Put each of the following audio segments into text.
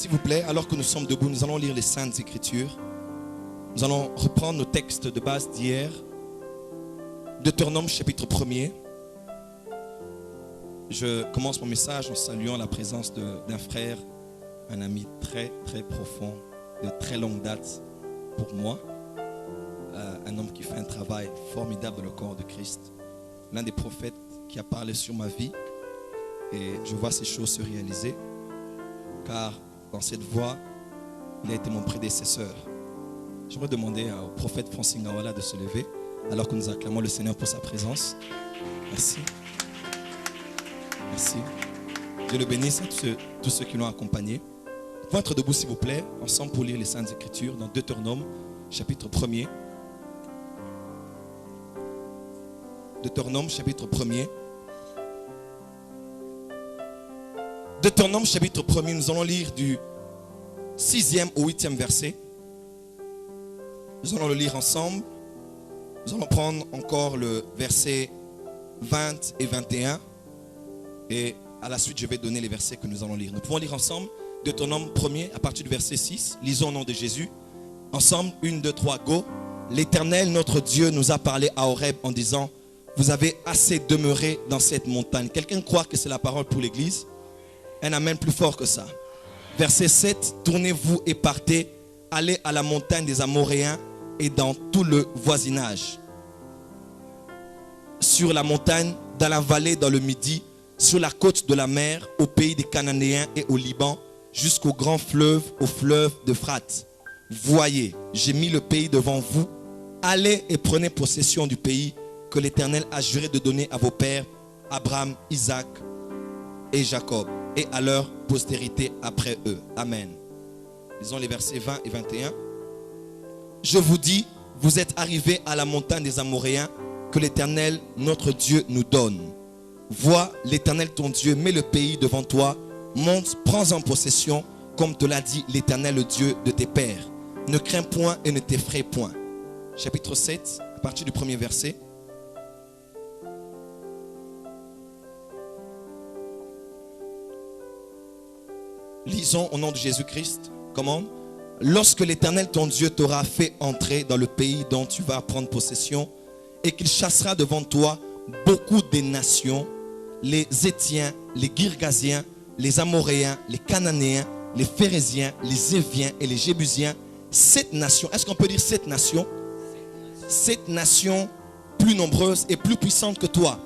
s'il vous plaît, alors que nous sommes debout, nous allons lire les Saintes Écritures. Nous allons reprendre nos textes de base d'hier. Deutéronome chapitre 1er. Je commence mon message en saluant la présence d'un frère, un ami très très profond, de très longue date pour moi. Un homme qui fait un travail formidable dans le corps de Christ. L'un des prophètes qui a parlé sur ma vie. Et je vois ces choses se réaliser. Car dans cette voie, il a été mon prédécesseur. J'aimerais demander au prophète Francine Ngawala de se lever alors que nous acclamons le Seigneur pour sa présence. Merci. Merci. Dieu le bénisse à tous ceux qui l'ont accompagné. Vous pouvez être debout s'il vous plaît, ensemble pour lire les Saintes Écritures dans Deutéronome chapitre 1er. Deutéronome chapitre 1er. Deutéronome chapitre 1er, nous allons lire du 6e au 8e verset. Nous allons le lire ensemble. Nous allons prendre encore le verset 20 et 21. Et à la suite, je vais donner les versets que nous allons lire. Nous pouvons lire ensemble Deutéronome 1er à partir du verset 6. Lisons au nom de Jésus. Ensemble, 1, 2, 3, go. L'Éternel, notre Dieu, nous a parlé à Horeb en disant: vous avez assez demeuré dans cette montagne. Quelqu'un croit que c'est la parole pour l'Église? Un amen plus fort que ça. Verset 7. Tournez-vous et partez. Allez à la montagne des Amoréens et dans tout le voisinage. Sur la montagne, dans la vallée, dans le Midi, sur la côte de la mer, au pays des Cananéens et au Liban, jusqu'au grand fleuve, au fleuve d'Euphrate. Voyez, j'ai mis le pays devant vous. Allez et prenez possession du pays que l'Éternel a juré de donner à vos pères, Abraham, Isaac et Jacob, et à leur postérité après eux. Amen. Lisons les versets 20 et 21. Je vous dis, vous êtes arrivés à la montagne des Amoréens que l'Éternel, notre Dieu, nous donne. Vois, l'Éternel, ton Dieu, met le pays devant toi. Monte, prends-en possession, comme te l'a dit l'Éternel, le Dieu de tes pères. Ne crains point et ne t'effraie point. Chapitre 7, à partir du premier verset. Lisons au nom de Jésus-Christ. Comment? Lorsque l'Éternel ton Dieu t'aura fait entrer dans le pays dont tu vas prendre possession et qu'il chassera devant toi beaucoup des nations, les Hétiens, les Girgasiens, les Amoréens, les Cananéens, les Phérésiens, les Éviens et les Jébusiens, 7 nations. Est-ce qu'on peut dire 7 nations? 7 nations plus nombreuses et plus puissantes que toi.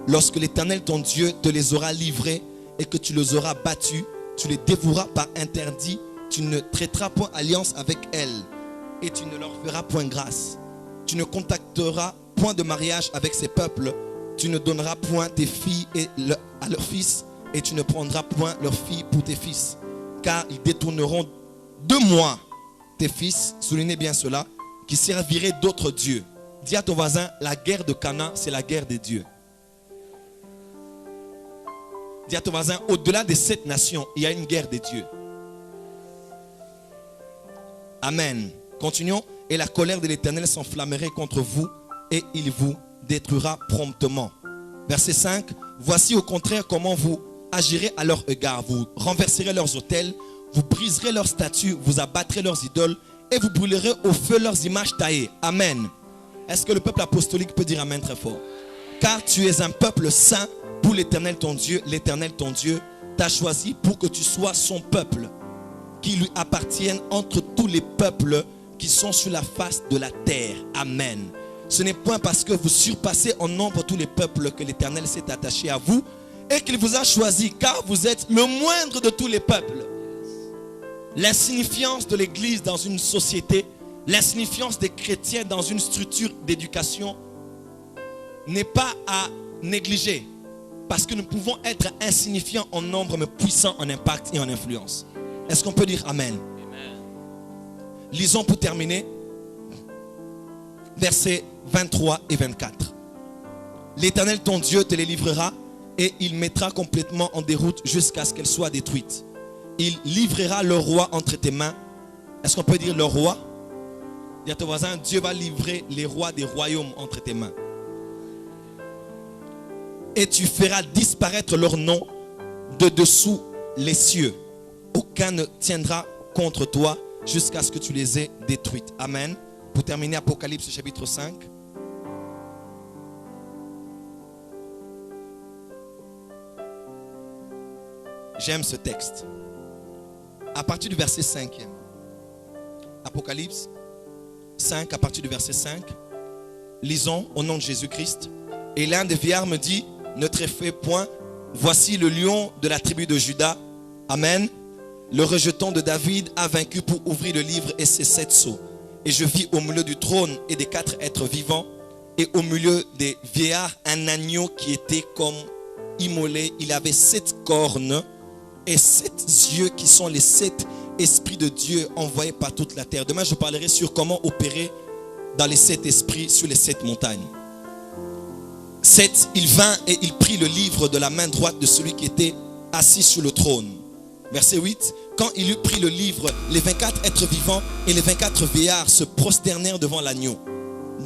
Lorsque l'Éternel ton Dieu te les aura livrées et que tu les auras battus, tu les dévoueras par interdit, tu ne traiteras point alliance avec elles et tu ne leur feras point grâce. Tu ne contacteras point de mariage avec ces peuples, tu ne donneras point tes filles à leurs fils et tu ne prendras point leurs filles pour tes fils. Car ils détourneront de moi tes fils, soulignez bien cela, qui serviraient d'autres dieux. Dis à ton voisin, la guerre de Canaan, c'est la guerre des dieux. Dis à ton voisin, au-delà des 7 nations, il y a une guerre des dieux. Amen. Continuons. Et la colère de l'Éternel s'enflammerait contre vous et il vous détruira promptement. Verset 5. Voici au contraire comment vous agirez à leur égard. Vous renverserez leurs autels, vous briserez leurs statues, vous abattrez leurs idoles et vous brûlerez au feu leurs images taillées. Amen. Est-ce que le peuple apostolique peut dire amen très fort? Car tu es un peuple saint pour l'Éternel ton Dieu. L'Éternel ton Dieu t'a choisi pour que tu sois son peuple, qui lui appartienne entre tous les peuples qui sont sur la face de la terre. Amen. Ce n'est point parce que vous surpassez en nombre tous les peuples que l'Éternel s'est attaché à vous et qu'il vous a choisi, car vous êtes le moindre de tous les peuples. L'insignifiance de l'Église dans une société, l'insignifiance des chrétiens dans une structure d'éducation n'est pas à négliger, parce que nous pouvons être insignifiants en nombre mais puissants en impact et en influence. Est-ce qu'on peut dire amen? Amen. Lisons pour terminer versets 23 et 24. L'Éternel ton Dieu te les livrera et il mettra complètement en déroute jusqu'à ce qu'elles soient détruites. Il livrera le roi entre tes mains. Est-ce qu'on peut dire le roi? Dis à ton voisin, Dieu va livrer les rois des royaumes entre tes mains. Et tu feras disparaître leur nom de dessous les cieux. aucun ne tiendra contre toi jusqu'à ce que tu les aies détruites. Amen. Pour terminer, Apocalypse chapitre 5. J'aime ce texte. À partir du verset 5. Apocalypse 5, à partir du verset 5. Lisons au nom de Jésus-Christ. Et l'un des vieillards me dit, ne treffez point, voici le lion de la tribu de Juda. Amen. Le rejeton de David a vaincu pour ouvrir le livre et ses 7 sceaux. Et je vis au milieu du trône et des 4 êtres vivants et au milieu des vieillards un agneau qui était comme immolé. Il avait 7 cornes et 7 yeux qui sont les 7 esprits de Dieu envoyés par toute la terre. Demain je parlerai sur comment opérer dans les 7 esprits sur les 7 montagnes. 7, il vint et il prit le livre de la main droite de celui qui était assis sur le trône. Verset 8, quand il eut pris le livre, les 24 êtres vivants et les 24 vieillards se prosternèrent devant l'agneau.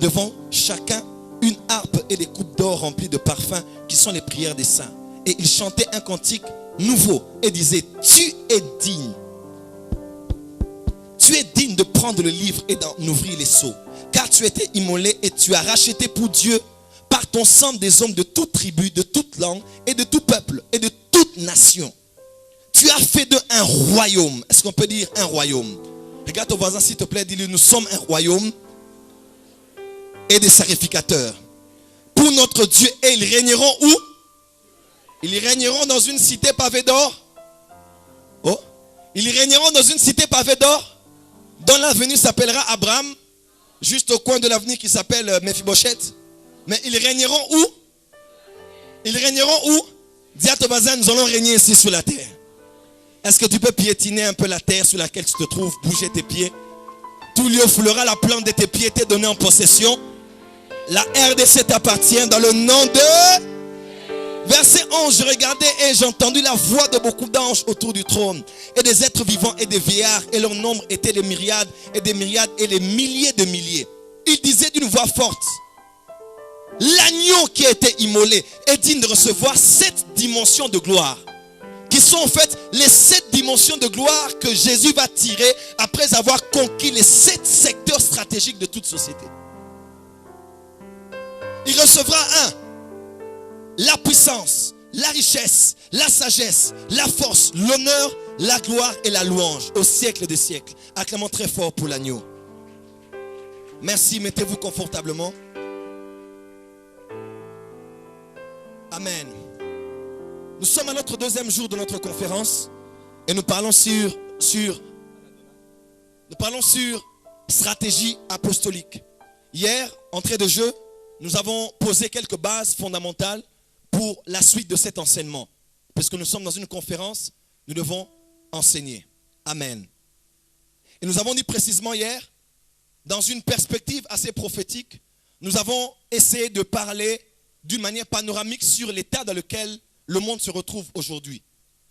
Devant chacun, une harpe et des coupes d'or remplies de parfums qui sont les prières des saints. Et ils chantaient un cantique nouveau et disaient, tu es digne. Tu es digne de prendre le livre et d'en ouvrir les sceaux. Car tu étais immolé et tu as racheté pour Dieu par ton sang des hommes de toute tribu, de toute langue et de tout peuple et de toute nation. Tu as fait d'eux un royaume. Est-ce qu'on peut dire un royaume? Regarde ton voisin s'il te plaît, dis-lui, nous sommes un royaume et des sacrificateurs pour notre Dieu. Et ils régneront où? Ils régneront dans une cité pavée d'or. Oh, ils régneront dans une cité pavée d'or dont l'avenue s'appellera Abraham, juste au coin de l'avenue qui s'appelle Mephibosheth. Mais ils régneront où? Ils régneront où? Dis à ton voisin, nous allons régner ici sur la terre. Est-ce que tu peux piétiner un peu la terre sur laquelle tu te trouves, bouger tes pieds? Tout lieu foulera la plante de tes pieds t'est donnée en possession. La RDC t'appartient dans le nom de... Verset 11, je regardais et j'ai entendu la voix de beaucoup d'anges autour du trône et des êtres vivants et des vieillards, et leur nombre était des myriades et des myriades et des milliers de milliers. Ils disaient d'une voix forte, l'agneau qui a été immolé est digne de recevoir 7 dimensions de gloire, qui sont en fait les 7 dimensions de gloire que Jésus va tirer après avoir conquis les 7 secteurs stratégiques de toute société. Il recevra la puissance, la richesse, la sagesse, la force, l'honneur, la gloire et la louange au siècle des siècles. Acclamons très fort pour l'agneau. Merci, mettez-vous confortablement. Amen. Nous sommes à notre 2e jour de notre conférence et nous parlons sur stratégie apostolique. Hier, entrée de jeu, nous avons posé quelques bases fondamentales pour la suite de cet enseignement. Puisque nous sommes dans une conférence, nous devons enseigner. Amen. Et nous avons dit précisément hier, dans une perspective assez prophétique, nous avons essayé de parler d'une manière panoramique sur l'état dans lequel le monde se retrouve aujourd'hui.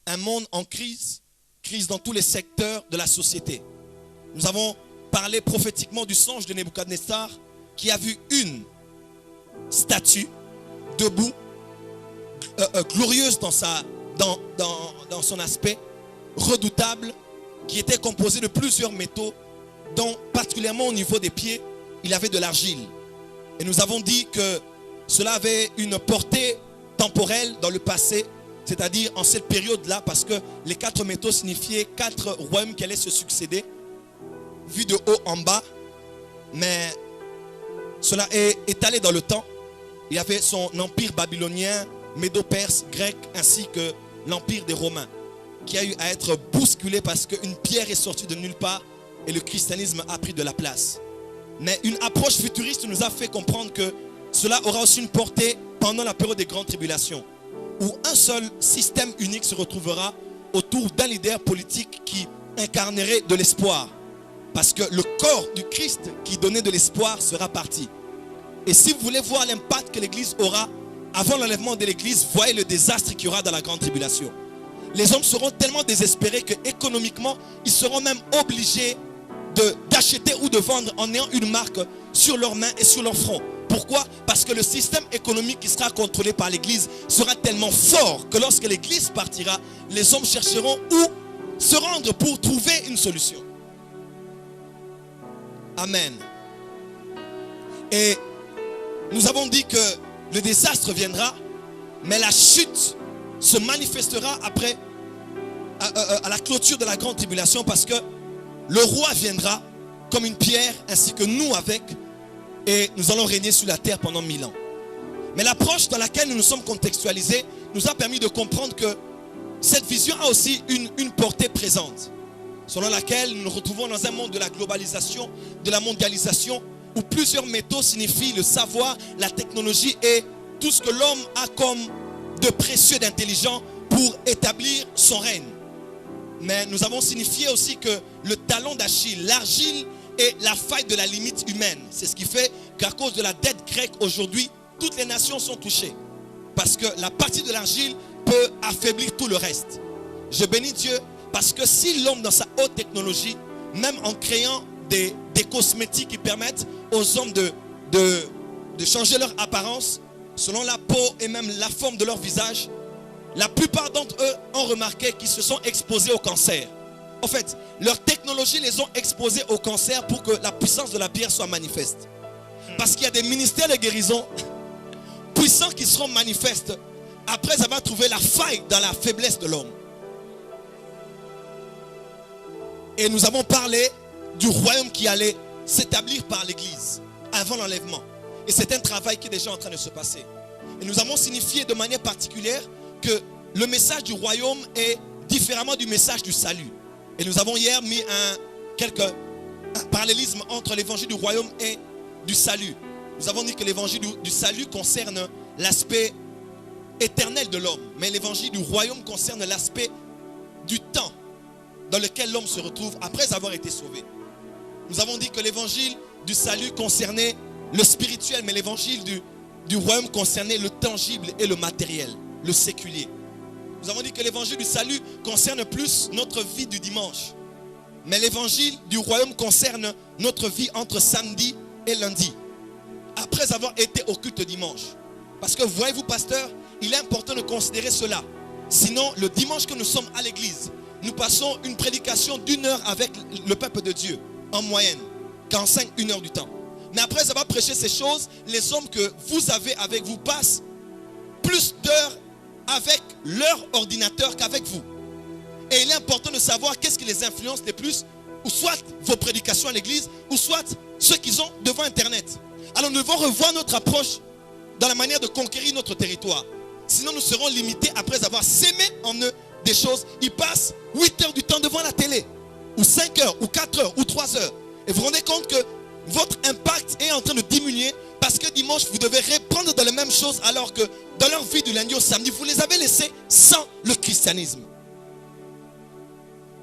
Un monde en crise, crise dans tous les secteurs de la société. Nous avons parlé prophétiquement du songe de Nebuchadnezzar qui a vu une statue debout, glorieuse dans son aspect, redoutable, qui était composée de plusieurs métaux, dont particulièrement au niveau des pieds, il avait de l'argile. Et nous avons dit que cela avait une portée temporelle dans le passé, c'est-à-dire en cette période-là, parce que les 4 métaux signifiaient 4 royaumes qui allaient se succéder, vus de haut en bas, mais cela est étalé dans le temps. Il y avait son empire babylonien, médo-perse, grec, ainsi que l'empire des Romains, qui a eu à être bousculé parce qu'une pierre est sortie de nulle part et le christianisme a pris de la place. Mais une approche futuriste nous a fait comprendre que cela aura aussi une portée pendant la période des grandes tribulations, où un seul système unique se retrouvera autour d'un leader politique qui incarnerait de l'espoir. Parce que le corps du Christ qui donnait de l'espoir sera parti. Et si vous voulez voir l'impact que l'Église aura avant l'enlèvement de l'Église, voyez le désastre qu'il y aura dans la grande tribulation. Les hommes seront tellement désespérés que économiquement, ils seront même obligés d'acheter ou de vendre en ayant une marque sur leurs mains et sur leur front. Pourquoi? Parce que le système économique qui sera contrôlé par l'Église sera tellement fort que lorsque l'Église partira, les hommes chercheront où se rendre pour trouver une solution. Amen. Et nous avons dit que le désastre viendra, mais la chute se manifestera après, à la clôture de la grande tribulation, parce que le roi viendra comme une pierre, ainsi que nous avec, et nous allons régner sur la terre pendant 1000 ans. Mais l'approche dans laquelle nous nous sommes contextualisés nous a permis de comprendre que cette vision a aussi une portée présente, selon laquelle nous nous retrouvons dans un monde de la globalisation, de la mondialisation, où plusieurs métaux signifient le savoir, la technologie et tout ce que l'homme a comme de précieux, d'intelligent pour établir son règne. Mais nous avons signifié aussi que le talon d'Achille, l'argile est la faille de la limite humaine. C'est ce qui fait qu'à cause de la dette grecque aujourd'hui, toutes les nations sont touchées. Parce que la partie de l'argile peut affaiblir tout le reste. Je bénis Dieu parce que si l'homme dans sa haute technologie, même en créant des cosmétiques qui permettent aux hommes de changer leur apparence, selon la peau et même la forme de leur visage, la plupart d'entre eux ont remarqué qu'ils se sont exposés au cancer. En fait, leur technologie les ont exposés au cancer pour que la puissance de la pierre soit manifeste. Parce qu'il y a des ministères de guérison puissants qui seront manifestes après avoir trouvé la faille dans la faiblesse de l'homme. Et nous avons parlé du royaume qui allait s'établir par l'Église avant l'enlèvement. Et c'est un travail qui est déjà en train de se passer. Et nous avons signifié de manière particulière que le message du royaume est différemment du message du salut. Et nous avons hier mis un parallélisme entre l'évangile du royaume et du salut. Nous avons dit que l'évangile du salut concerne l'aspect éternel de l'homme, mais l'évangile du royaume concerne l'aspect du temps dans lequel l'homme se retrouve après avoir été sauvé. Nous avons dit que l'évangile du salut concernait le spirituel, mais l'évangile du royaume concernait le tangible et le matériel, le séculier. Nous avons dit que l'évangile du salut concerne plus notre vie du dimanche, mais l'évangile du royaume concerne notre vie entre samedi et lundi, après avoir été au culte dimanche. Parce que voyez-vous, pasteur, il est important de considérer cela. Sinon, le dimanche que nous sommes à l'église, nous passons une prédication d'1 heure avec le peuple de Dieu, en moyenne, 45-1 heure du temps. Mais après avoir prêché ces choses, les hommes que vous avez avec vous passent plus d'heures avec leur ordinateur qu'avec vous. Et il est important de savoir qu'est-ce qui les influence le plus, ou soit vos prédications à l'église, ou soit ceux qu'ils ont devant Internet. Alors nous devons revoir notre approche dans la manière de conquérir notre territoire. Sinon nous serons limités après avoir sémé en eux des choses. Ils passent 8 heures du temps devant la télé, ou 5 heures, ou 4 heures, ou 3 heures. Et vous vous rendez compte que votre impact est en train de diminuer parce que dimanche, vous devez reprendre dans les mêmes choses alors que dans leur vie du lundi au samedi, vous les avez laissés sans le christianisme.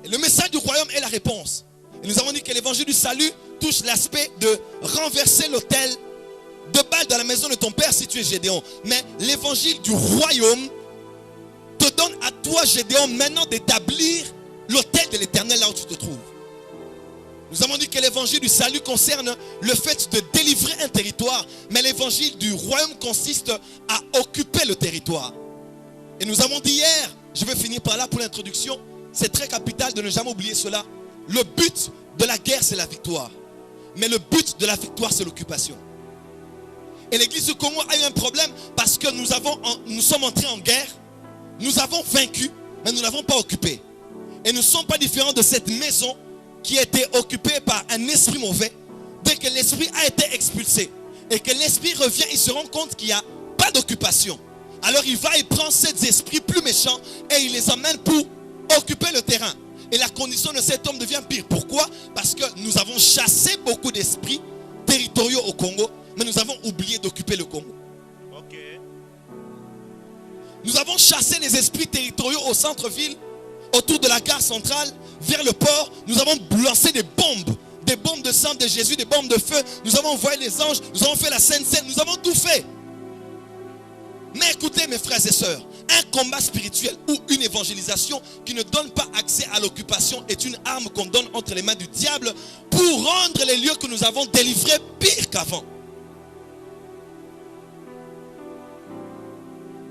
Et le message du royaume est la réponse. Et nous avons dit que l'évangile du salut touche l'aspect de renverser l'autel de Baal dans la maison de ton père si tu es Gédéon. Mais l'évangile du royaume te donne à toi, Gédéon, maintenant d'établir l'autel de l'Éternel là où tu te trouves. Nous avons dit que l'évangile du salut concerne le fait de délivrer un territoire, mais l'évangile du royaume consiste à occuper le territoire. Et nous avons dit hier, je vais finir par là pour l'introduction, c'est très capital de ne jamais oublier cela. Le but de la guerre, c'est la victoire. Mais le but de la victoire, c'est l'occupation. Et l'église du Congo a eu un problème parce que nous sommes entrés en guerre, nous avons vaincu, mais nous n'avons pas occupé. Et nous ne sommes pas différents de cette maison qui a été occupée par un esprit mauvais. Dès que l'esprit a été expulsé et que l'esprit revient, il se rend compte qu'il n'y a pas d'occupation. Alors il va et prend ces esprits plus méchants et il les emmène pour occuper le terrain. Et la condition de cet homme devient pire. Pourquoi? Parce que nous avons chassé beaucoup d'esprits territoriaux au Congo, mais nous avons oublié d'occuper le Congo. Okay. Nous avons chassé les esprits territoriaux au centre-ville, autour de la gare centrale, vers le port. Nous avons lancé des bombes de sang de Jésus, des bombes de feu. Nous avons envoyé les anges, nous avons fait la Sainte Seine, nous avons tout fait. Mais écoutez mes frères et sœurs, un combat spirituel ou une évangélisation qui ne donne pas accès à l'occupation est une arme qu'on donne entre les mains du diable pour rendre les lieux que nous avons délivrés pire qu'avant.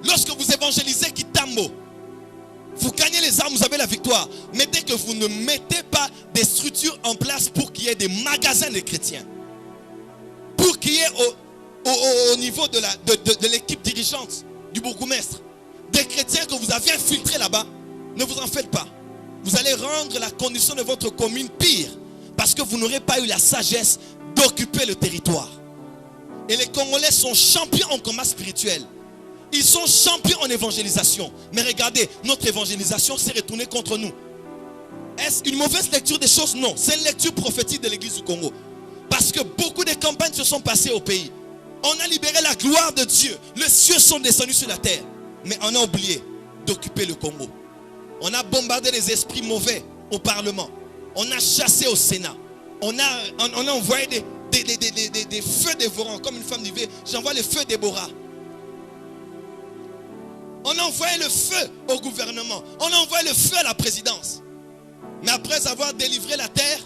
Lorsque vous évangélisez Kitambo, vous gagnez les armes vous avez la victoire. Mais dès que vous ne mettez pas des structures en place pour qu'il y ait des magasins de chrétiens, pour qu'il y ait au niveau de l'équipe dirigeante, du bourgmestre, des chrétiens que vous avez infiltrés là-bas, ne vous en faites pas. Vous allez rendre la condition de votre commune pire, parce que vous n'aurez pas eu la sagesse d'occuper le territoire. Et les Congolais sont champions en combat spirituel. Ils sont champions en évangélisation. Mais regardez, notre évangélisation s'est retournée contre nous. Est-ce une mauvaise lecture des choses? Non, c'est une lecture prophétique de l'église du Congo. Parce que beaucoup de campagnes se sont passées au pays. On a libéré la gloire de Dieu. Les cieux sont descendus sur la terre. Mais on a oublié d'occuper le Congo. On a bombardé les esprits mauvais au Parlement. On a chassé au Sénat. On a envoyé des feux dévorants. Comme une femme disait, j'envoie le feu Déborah. On a envoyé le feu au gouvernement. On a envoyé le feu à la présidence. Mais après avoir délivré la terre,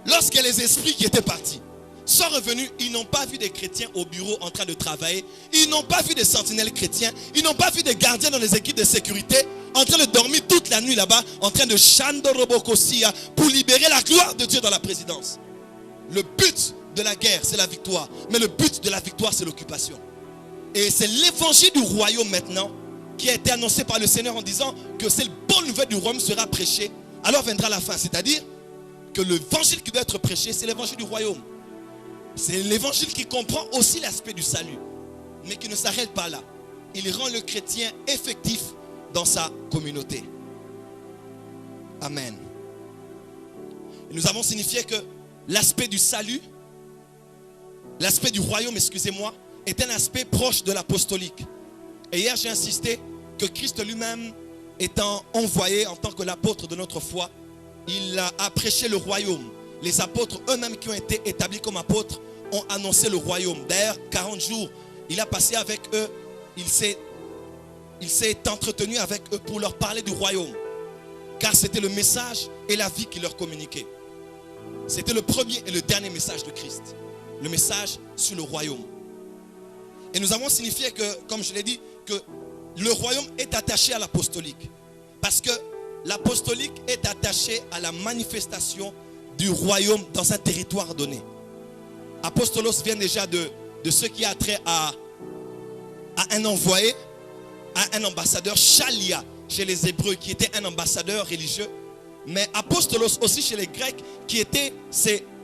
lorsque les esprits qui étaient partis sont revenus, ils n'ont pas vu des chrétiens au bureau en train de travailler. Ils n'ont pas vu des sentinelles chrétiens. Ils n'ont pas vu des gardiens dans les équipes de sécurité en train de dormir toute la nuit là-bas, en train de chandorobokosia pour libérer la gloire de Dieu dans la présidence. Le but de la guerre, c'est la victoire. Mais le but de la victoire, c'est l'occupation. Et c'est l'évangile du royaume maintenant qui a été annoncé par le Seigneur en disant que cette bonne nouvelle du royaume sera prêchée. Alors viendra la fin. C'est-à-dire que l'évangile qui doit être prêché, c'est l'évangile du royaume. C'est l'évangile qui comprend aussi l'aspect du salut, mais qui ne s'arrête pas là. Il rend le chrétien effectif dans sa communauté. Amen. Et nous avons signifié que l'aspect du salut, l'aspect du royaume, excusez-moi, est un aspect proche de l'apostolique. Et hier j'ai insisté que Christ lui-même étant envoyé en tant que l'apôtre de notre foi, il a prêché le royaume. Les apôtres eux-mêmes qui ont été établis comme apôtres ont annoncé le royaume. D'ailleurs, 40 jours, il a passé avec eux. Il s'est entretenu avec eux pour leur parler du royaume. Car c'était le message et la vie qu'il leur communiquait. C'était le premier et le dernier message de Christ. Le message sur le royaume. Et nous avons signifié que, comme je l'ai dit, que le royaume est attaché à l'apostolique. Parce que l'apostolique est attaché à la manifestation du royaume dans un territoire donné. Apostolos vient déjà de ce qui a trait à un envoyé, à un ambassadeur, Chalia chez les Hébreux qui était un ambassadeur religieux, mais apostolos aussi chez les Grecs qui était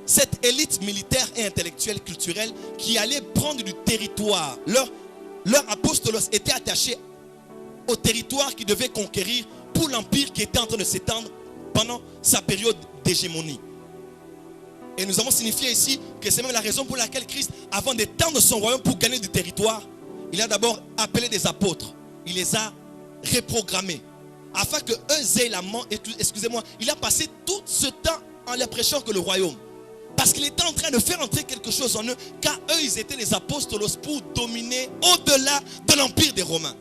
cette élite militaire et intellectuelle culturelle qui allait prendre du territoire. Leur apostolos était attaché au territoire qu'ils devaient conquérir pour l'empire qui était en train de s'étendre pendant sa période d'hégémonie. Et nous avons signifié ici que c'est même la raison pour laquelle Christ, avant d'étendre son royaume pour gagner du territoire, il a d'abord appelé des apôtres. Il les a reprogrammés. Afin que eux aient la main. Excusez-moi, il a passé tout ce temps en leur prêchant que le royaume. Parce qu'il était en train de faire entrer quelque chose en eux. Car eux, ils étaient les apostolos pour dominer au-delà de l'empire des Romains.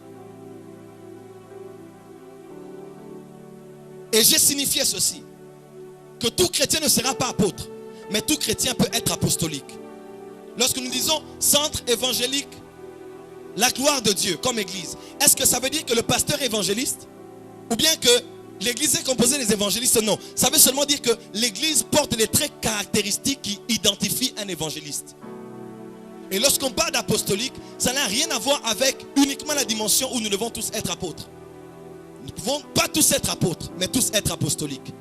Et j'ai signifié ceci. Que tout chrétien ne sera pas apôtre. Mais tout chrétien peut être apostolique. Lorsque nous disons centre évangélique, la gloire de Dieu comme église, est-ce que ça veut dire que le pasteur est évangéliste? Ou bien que l'église est composée des évangélistes? Non. Ça veut seulement dire que l'église porte les traits caractéristiques qui identifient un évangéliste. Et lorsqu'on parle d'apostolique, ça n'a rien à voir avec uniquement la dimension où nous devons tous être apôtres. Nous ne pouvons pas tous être apôtres, mais tous être apostoliques.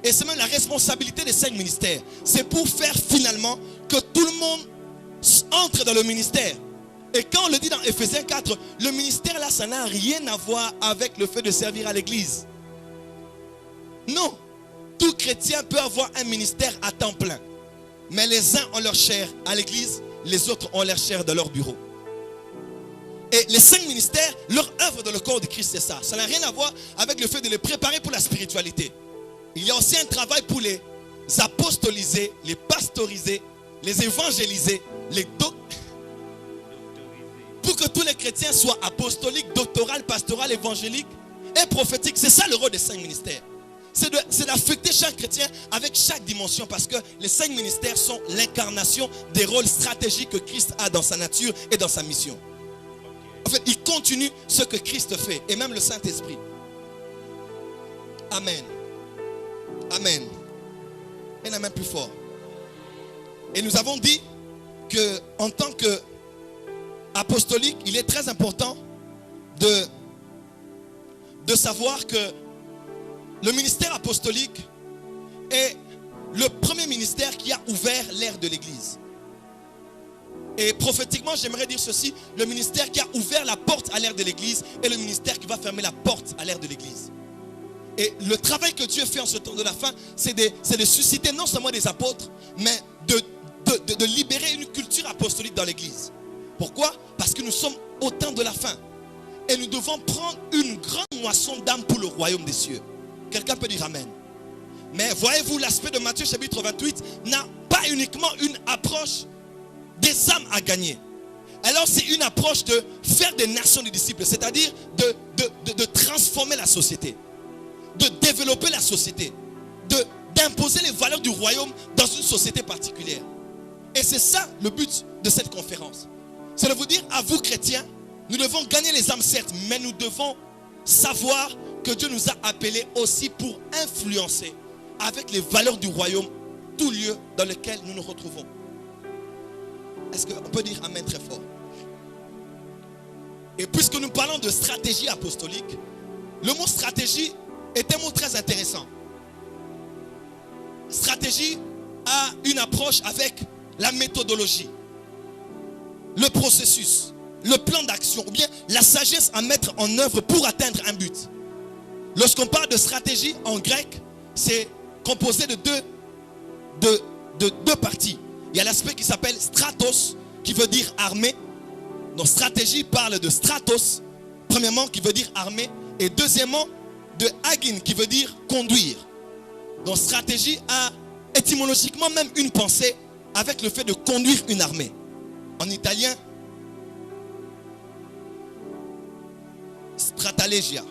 Et c'est même la responsabilité des 5 ministères. C'est pour faire finalement que tout le monde entre dans le ministère. Et quand on le dit dans Ephésiens 4, le ministère là, ça n'a rien à voir avec le fait de servir à l'église. Non. Tout chrétien peut avoir un ministère à temps plein. Mais les uns ont leur chair à l'église, les autres ont leur chair dans leur bureau. Et les 5 ministères, leur œuvre dans le corps de Christ, c'est ça. Ça n'a rien à voir avec le fait de les préparer pour la spiritualité. Il y a aussi un travail pour les apostoliser, les pastoriser, les évangéliser, pour que tous les chrétiens soient apostoliques, doctoral, pastoral, évangélique et prophétique. C'est ça le rôle des 5 ministères. C'est d'affecter chaque chrétien avec chaque dimension, parce que les 5 ministères sont l'incarnation des rôles stratégiques que Christ a dans sa nature et dans sa mission. En fait, il continue ce que Christ fait, et même le Saint-Esprit. Amen. Amen. Un amen plus fort. Et nous avons dit que en tant qu'apostolique, il est très important de savoir que le ministère apostolique est le premier ministère qui a ouvert l'ère de l'Église. Et prophétiquement, j'aimerais dire ceci: le ministère qui a ouvert la porte à l'ère de l'Église est le ministère qui va fermer la porte à l'ère de l'Église. Et le travail que Dieu fait en ce temps de la fin, c'est de susciter non seulement des apôtres, mais de libérer une culture apostolique dans l'Église. Pourquoi? Parce que nous sommes au temps de la fin. Et nous devons prendre une grande moisson d'âmes pour le royaume des cieux. Quelqu'un peut dire Amen. Mais voyez-vous, l'aspect de Matthieu chapitre 28 n'a pas uniquement une approche des âmes à gagner. Alors c'est une approche de faire des nations des disciples, c'est-à-dire de transformer la société, de développer la société, d'imposer les valeurs du royaume dans une société particulière. Et c'est ça le but de cette conférence. C'est de vous dire, à vous chrétiens, nous devons gagner les âmes certes, mais nous devons savoir que Dieu nous a appelés aussi pour influencer avec les valeurs du royaume tout lieu dans lequel nous nous retrouvons. Est-ce qu'on peut dire Amen très fort? Et puisque nous parlons de stratégie apostolique, le mot stratégie est un mot très intéressant. Stratégie a une approche avec la méthodologie, le processus, le plan d'action, ou bien la sagesse à mettre en œuvre pour atteindre un but. Lorsqu'on parle de stratégie en grec, c'est composé de deux parties. Il y a l'aspect qui s'appelle stratos, qui veut dire armée. Donc stratégie parle de stratos, premièrement, qui veut dire armée, et deuxièmement de agin, qui veut dire conduire. Donc stratégie a étymologiquement même une pensée avec le fait de conduire une armée. En italien, strategia.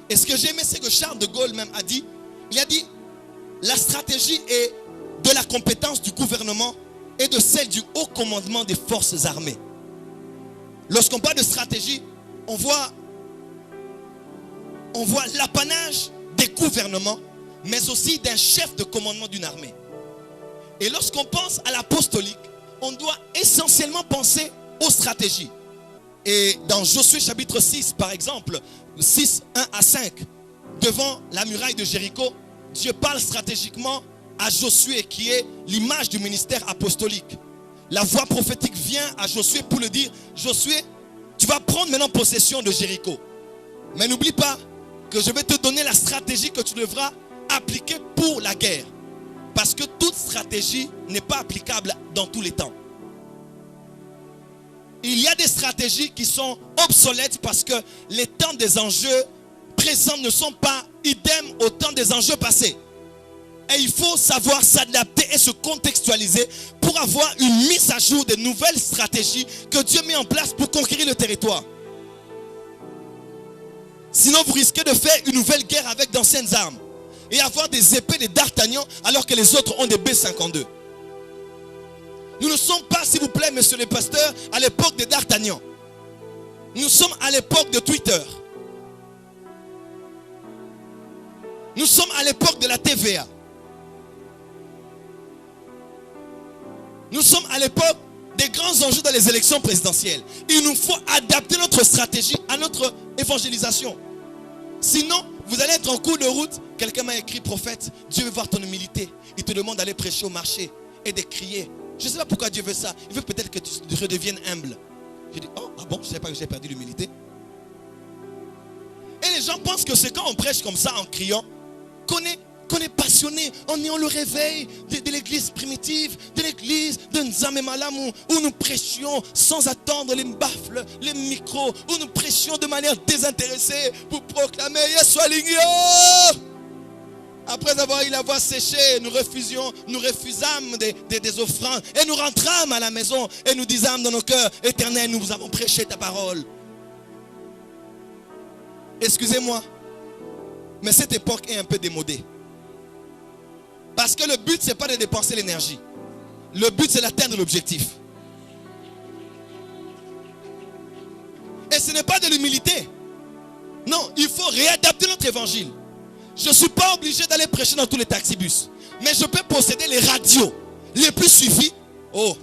Et ce que j'ai aimé, c'est que Charles de Gaulle même a dit, il a dit, la stratégie est de la compétence du gouvernement et de celle du haut commandement des forces armées. Lorsqu'on parle de stratégie, on voit l'apanage des gouvernements, mais aussi d'un chef de commandement d'une armée. Et lorsqu'on pense à l'apostolique, on doit essentiellement penser aux stratégies. Et dans Josué chapitre 6, par exemple, 6, 1 à 5, devant la muraille de Jéricho, Dieu parle stratégiquement à Josué, qui est l'image du ministère apostolique. La voix prophétique vient à Josué pour le dire, Josué, tu vas prendre maintenant possession de Jéricho. Mais n'oublie pas que je vais te donner la stratégie que tu devras appliquer pour la guerre. Parce que toute stratégie n'est pas applicable dans tous les temps. Il y a des stratégies qui sont obsolètes parce que les temps des enjeux présents ne sont pas idem au temps des enjeux passés. Et il faut savoir s'adapter et se contextualiser pour avoir une mise à jour des nouvelles stratégies que Dieu met en place pour conquérir le territoire. Sinon, vous risquez de faire une nouvelle guerre avec d'anciennes armes et avoir des épées de d'Artagnan alors que les autres ont des B-52. Nous ne sommes pas, s'il vous plaît, monsieur le pasteur, à l'époque de d'Artagnan. Nous sommes à l'époque de Twitter. Nous sommes à l'époque de la TVA. Nous sommes à l'époque des grands enjeux dans les élections présidentielles. Il nous faut adapter notre stratégie à notre évangélisation. Sinon, vous allez être en cours de route. Quelqu'un m'a écrit, prophète, Dieu veut voir ton humilité. Il te demande d'aller prêcher au marché et de crier. Je ne sais pas pourquoi Dieu veut ça. Il veut peut-être que tu redeviennes humble. Je dis, oh, ah bon, je ne savais pas que j'ai perdu l'humilité. Et les gens pensent que c'est quand on prêche comme ça en criant qu'on est passionné, en ayant le réveil de l'église primitive, de l'église de Nzamé Malam, où nous prêchions sans attendre les baffles, les micros, où nous prêchions de manière désintéressée pour proclamer Yesualingyo. Après avoir eu la voix séchée, nous refusâmes des offrandes et nous rentrâmes à la maison et nous disâmes dans nos cœurs, Éternel, nous avons prêché ta parole. Excusez-moi, mais cette époque est un peu démodée. Parce que le but, ce n'est pas de dépenser l'énergie. Le but, c'est d'atteindre l'objectif. Et ce n'est pas de l'humilité. Non, il faut réadapter notre évangile. Je ne suis pas obligé d'aller prêcher dans tous les taxibus. Mais je peux posséder les radios les plus suivies. Oh.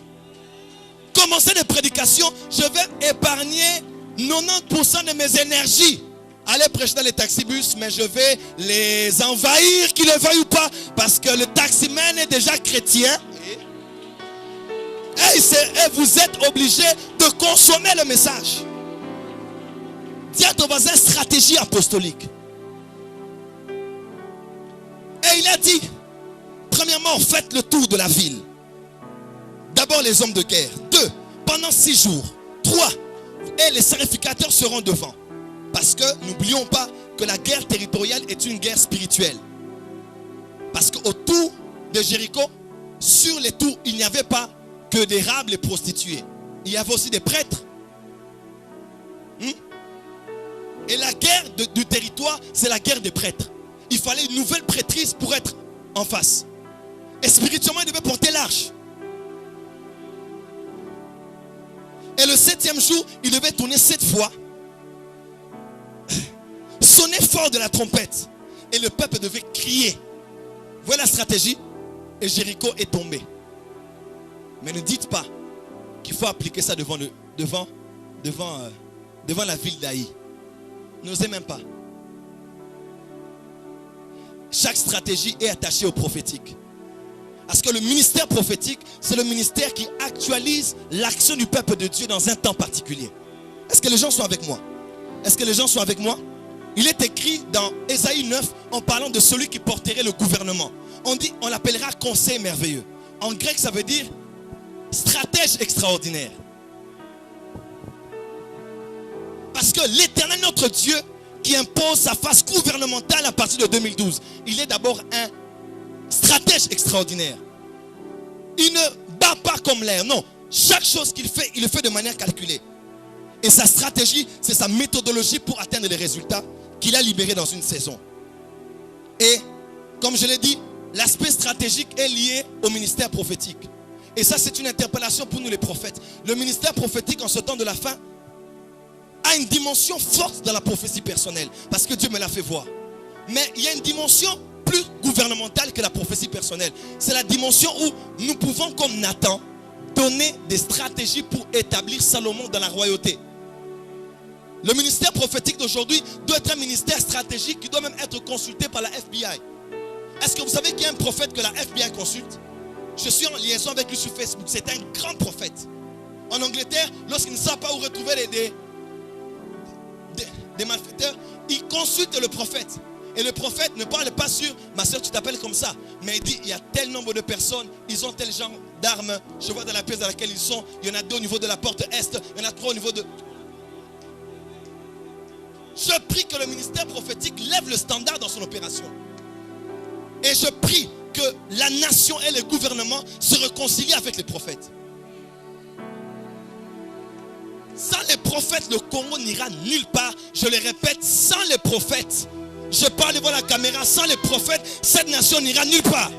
Commencer des prédications, je vais épargner 90% de mes énergies. Aller prêcher dans les taxibus, mais je vais les envahir, qu'ils le veuillent ou pas. Parce que le taximan est déjà chrétien. Et vous êtes obligé de consommer le message. Dis à ton voisin, stratégie apostolique. Et il a dit, premièrement, faites le tour de la ville. D'abord les hommes de guerre. 2, pendant 6 jours. 3, et les sacrificateurs seront devant. Parce que n'oublions pas que la guerre territoriale est une guerre spirituelle. Parce qu'autour de Jéricho, sur les tours, il n'y avait pas que des rables et prostituées. Il y avait aussi des prêtres. Et la guerre du territoire, c'est la guerre des prêtres. Il fallait une nouvelle prêtrise pour être en face. Et spirituellement, il devait porter l'arche. Et le 7e jour, il devait tourner 7 fois. Sonner fort de la trompette. Et le peuple devait crier. Voilà la stratégie. Et Jéricho est tombé. Mais ne dites pas qu'il faut appliquer ça devant la ville d'Aï. N'osez même pas. Chaque stratégie est attachée au prophétique. Parce que le ministère prophétique, c'est le ministère qui actualise l'action du peuple de Dieu dans un temps particulier. Est-ce que les gens sont avec moi? Est-ce que les gens sont avec moi? Il est écrit dans Ésaïe 9 en parlant de celui qui porterait le gouvernement. On l'appellera conseil merveilleux. En grec, ça veut dire stratège extraordinaire. Parce que l'Éternel, notre Dieu, qui impose sa face gouvernementale à partir de 2012, il est d'abord un stratège extraordinaire. Il ne bat pas comme l'air. Non, chaque chose qu'il fait, il le fait de manière calculée. Et sa stratégie, c'est sa méthodologie pour atteindre les résultats qu'il a libérés dans une saison. Et comme je l'ai dit, l'aspect stratégique est lié au ministère prophétique. Et ça, c'est une interpellation pour nous les prophètes. Le ministère prophétique en ce temps de la fin a une dimension forte dans la prophétie personnelle. Parce que Dieu me l'a fait voir. Mais il y a une dimension plus gouvernementale que la prophétie personnelle. C'est la dimension où nous pouvons, comme Nathan, donner des stratégies pour établir Salomon dans la royauté. Le ministère prophétique d'aujourd'hui doit être un ministère stratégique qui doit même être consulté par la FBI. Est-ce que vous savez qu'il y a un prophète que la FBI consulte? Je suis en liaison avec lui sur Facebook. C'est un grand prophète. En Angleterre, lorsqu'il ne savent pas où retrouver des malfaiteurs, il consulte le prophète. Et le prophète ne parle pas sur ma soeur, tu t'appelles comme ça. Mais il dit, il y a tel nombre de personnes, ils ont tel genre d'armes. Je vois dans la pièce dans laquelle ils sont. Il y en a 2 au niveau de la porte est. Il y en a 3 au niveau de... Je prie que le ministère prophétique lève le standard dans son opération. Et je prie que la nation et le gouvernement se réconcilient avec les prophètes. Sans les prophètes, le Congo n'ira nulle part. Je le répète, sans les prophètes, je parle devant la caméra, sans les prophètes, cette nation n'ira nulle part.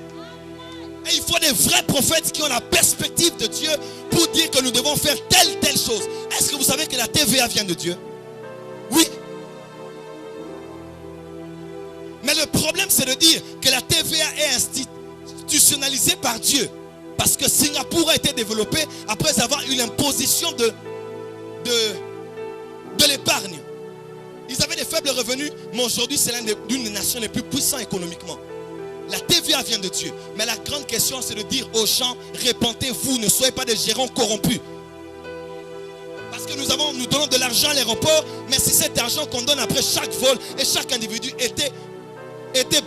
Et il faut des vrais prophètes qui ont la perspective de Dieu pour dire que nous devons faire telle chose. Est-ce que vous savez que la TVA vient de Dieu? Oui. Mais le problème, c'est de dire que la TVA est institutionnalisée par Dieu. Parce que Singapour a été développé après avoir eu l'imposition de l'épargne. Ils avaient des faibles revenus, mais aujourd'hui, c'est l'une des nations les plus puissantes économiquement. La TVA vient de Dieu. Mais la grande question, c'est de dire aux gens, répentez-vous, ne soyez pas des gérants corrompus. Parce que nous donnons de l'argent à l'aéroport, mais c'est cet argent qu'on donne après chaque vol et chaque individu était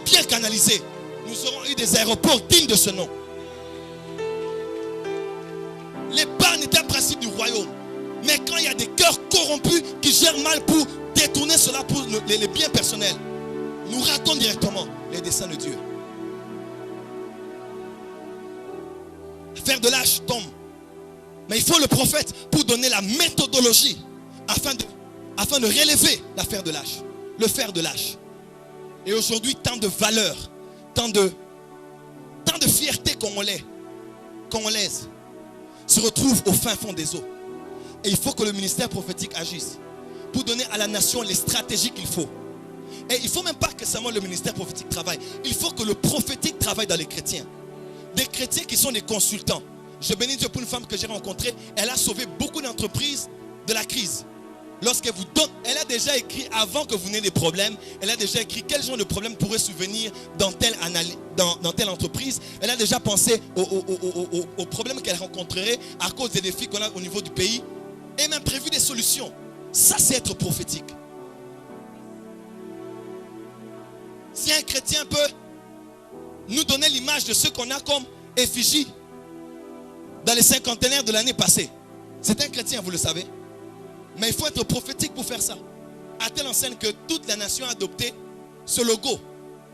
bien canalisé. Nous aurons eu des aéroports dignes de ce nom. L'épargne est un principe du royaume. Mais quand il y a des cœurs corrompus qui gèrent mal pour détourner cela pour les biens personnels, nous ratons directement les desseins de Dieu. Faire de lâche tombe. Mais il faut le prophète pour donner la méthodologie afin de relever l'affaire de lâche. Le fer de lâche. Et aujourd'hui, tant de valeurs, tant de fierté congolaise se retrouve au fin fond des eaux. Et il faut que le ministère prophétique agisse pour donner à la nation les stratégies qu'il faut. Et il ne faut même pas que seulement le ministère prophétique travaille. Il faut que le prophétique travaille dans les chrétiens. Des chrétiens qui sont des consultants. Je bénis Dieu pour une femme que j'ai rencontrée. Elle a sauvé beaucoup d'entreprises de la crise. Lorsqu'elle vous donne, elle a déjà écrit avant que vous n'ayez des problèmes. Elle a déjà écrit quel genre de problème pourrait survenir dans telle entreprise. Elle a déjà pensé aux problèmes qu'elle rencontrerait à cause des défis qu'on a au niveau du pays. Et même prévu des solutions. Ça, c'est être prophétique. Si un chrétien peut nous donner l'image de ce qu'on a comme effigie dans les cinquantenaires de l'année passée, c'est un chrétien, vous le savez. Mais il faut être prophétique pour faire ça. À telle enseigne que toute la nation a adopté ce logo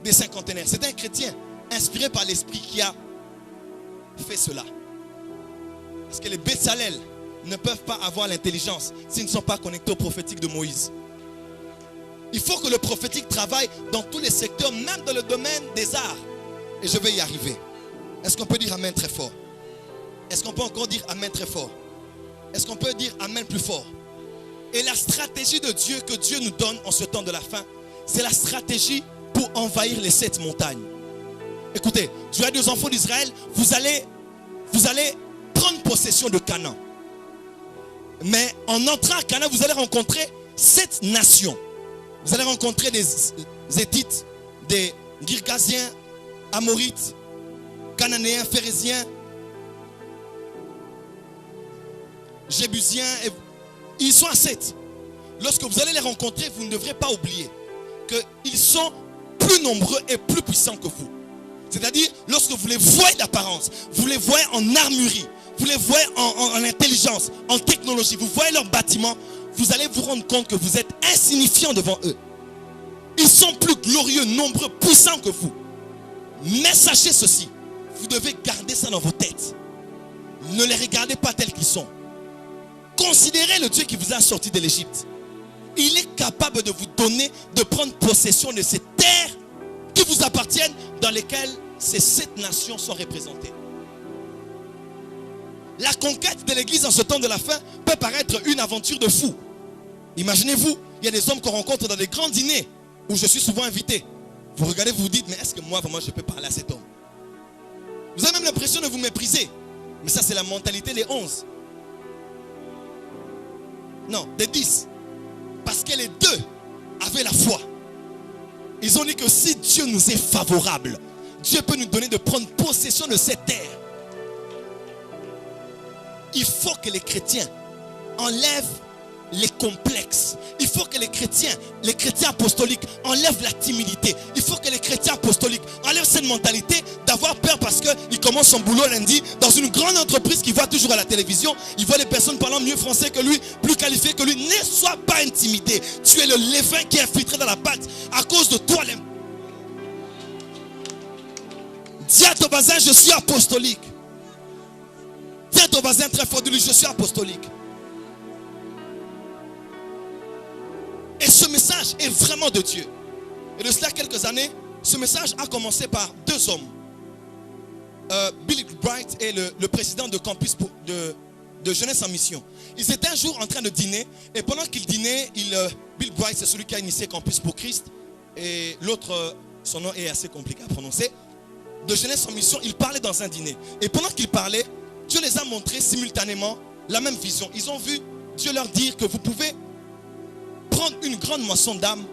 des cinquantenaires. C'est un chrétien inspiré par l'esprit qui a fait cela. Parce que les Bétzalel ne peuvent pas avoir l'intelligence s'ils ne sont pas connectés au prophétique de Moïse. Il faut que le prophétique travaille dans tous les secteurs, même dans le domaine des arts. Et je vais y arriver. Est-ce qu'on peut dire Amen très fort? Est-ce qu'on peut encore dire Amen très fort? Est-ce qu'on peut dire Amen plus fort? Et la stratégie de Dieu que Dieu nous donne en ce temps de la fin, c'est la stratégie pour envahir les 7 montagnes. Écoutez, Dieu a dit aux enfants d'Israël, vous allez prendre possession de Canaan. Mais en entrant à Canaan, vous allez rencontrer 7 nations. Vous allez rencontrer des Héthites, des Girgasiens, Amorites, Cananéens, Phérésiens, Jébusiens. Ils sont à 7. Lorsque vous allez les rencontrer, vous ne devrez pas oublier qu'ils sont plus nombreux et plus puissants que vous. C'est-à-dire, lorsque vous les voyez d'apparence, vous les voyez en armurerie, vous les voyez en intelligence, en technologie, vous voyez leurs bâtiments, vous allez vous rendre compte que vous êtes insignifiants devant eux. Ils sont plus glorieux, nombreux, puissants que vous. Mais sachez ceci, vous devez garder ça dans vos têtes. Ne les regardez pas tels qu'ils sont. Considérez le Dieu qui vous a sorti de l'Égypte. Il est capable de vous donner, de prendre possession de ces terres qui vous appartiennent, dans lesquelles ces 7 nations sont représentées. La conquête de l'église en ce temps de la fin peut paraître une aventure de fou. Imaginez-vous, il y a des hommes qu'on rencontre dans des grands dîners où je suis souvent invité. Vous regardez, vous vous dites, mais est-ce que moi vraiment je peux parler à cet homme? Vous avez même l'impression de vous mépriser. Mais ça, c'est la mentalité des 11. Non, des 10. Parce que les 2 avaient la foi. Ils ont dit que si Dieu nous est favorable, Dieu peut nous donner de prendre possession de cette terre. Il faut que les chrétiens enlèvent les complexes. Il faut que les chrétiens apostoliques enlèvent la timidité. Il faut que les chrétiens apostoliques enlèvent cette mentalité d'avoir peur parce qu'il commence son boulot lundi dans une grande entreprise qu'il voit toujours à la télévision. Il voit des personnes parlant mieux français que lui, plus qualifiées que lui. Ne sois pas intimidé. Tu es le levain qui est infiltré dans la pâte. À cause de toi, dis à ton voisin, je suis apostolique. Dis à ton voisin très fort de lui, je suis apostolique. Et ce message est vraiment de Dieu. Et de cela quelques années, ce message a commencé par 2 hommes. Bill Bright est le président de campus de Jeunesse en Mission. Ils étaient un jour en train de dîner. Et pendant qu'ils dînaient, Bill Bright, c'est celui qui a initié Campus pour Christ. Et l'autre, son nom est assez compliqué à prononcer. De Jeunesse en Mission, ils parlaient dans un dîner. Et pendant qu'ils parlaient, Dieu les a montré simultanément la même vision. Ils ont vu Dieu leur dire que vous pouvez prendre une grande moisson d'âmes,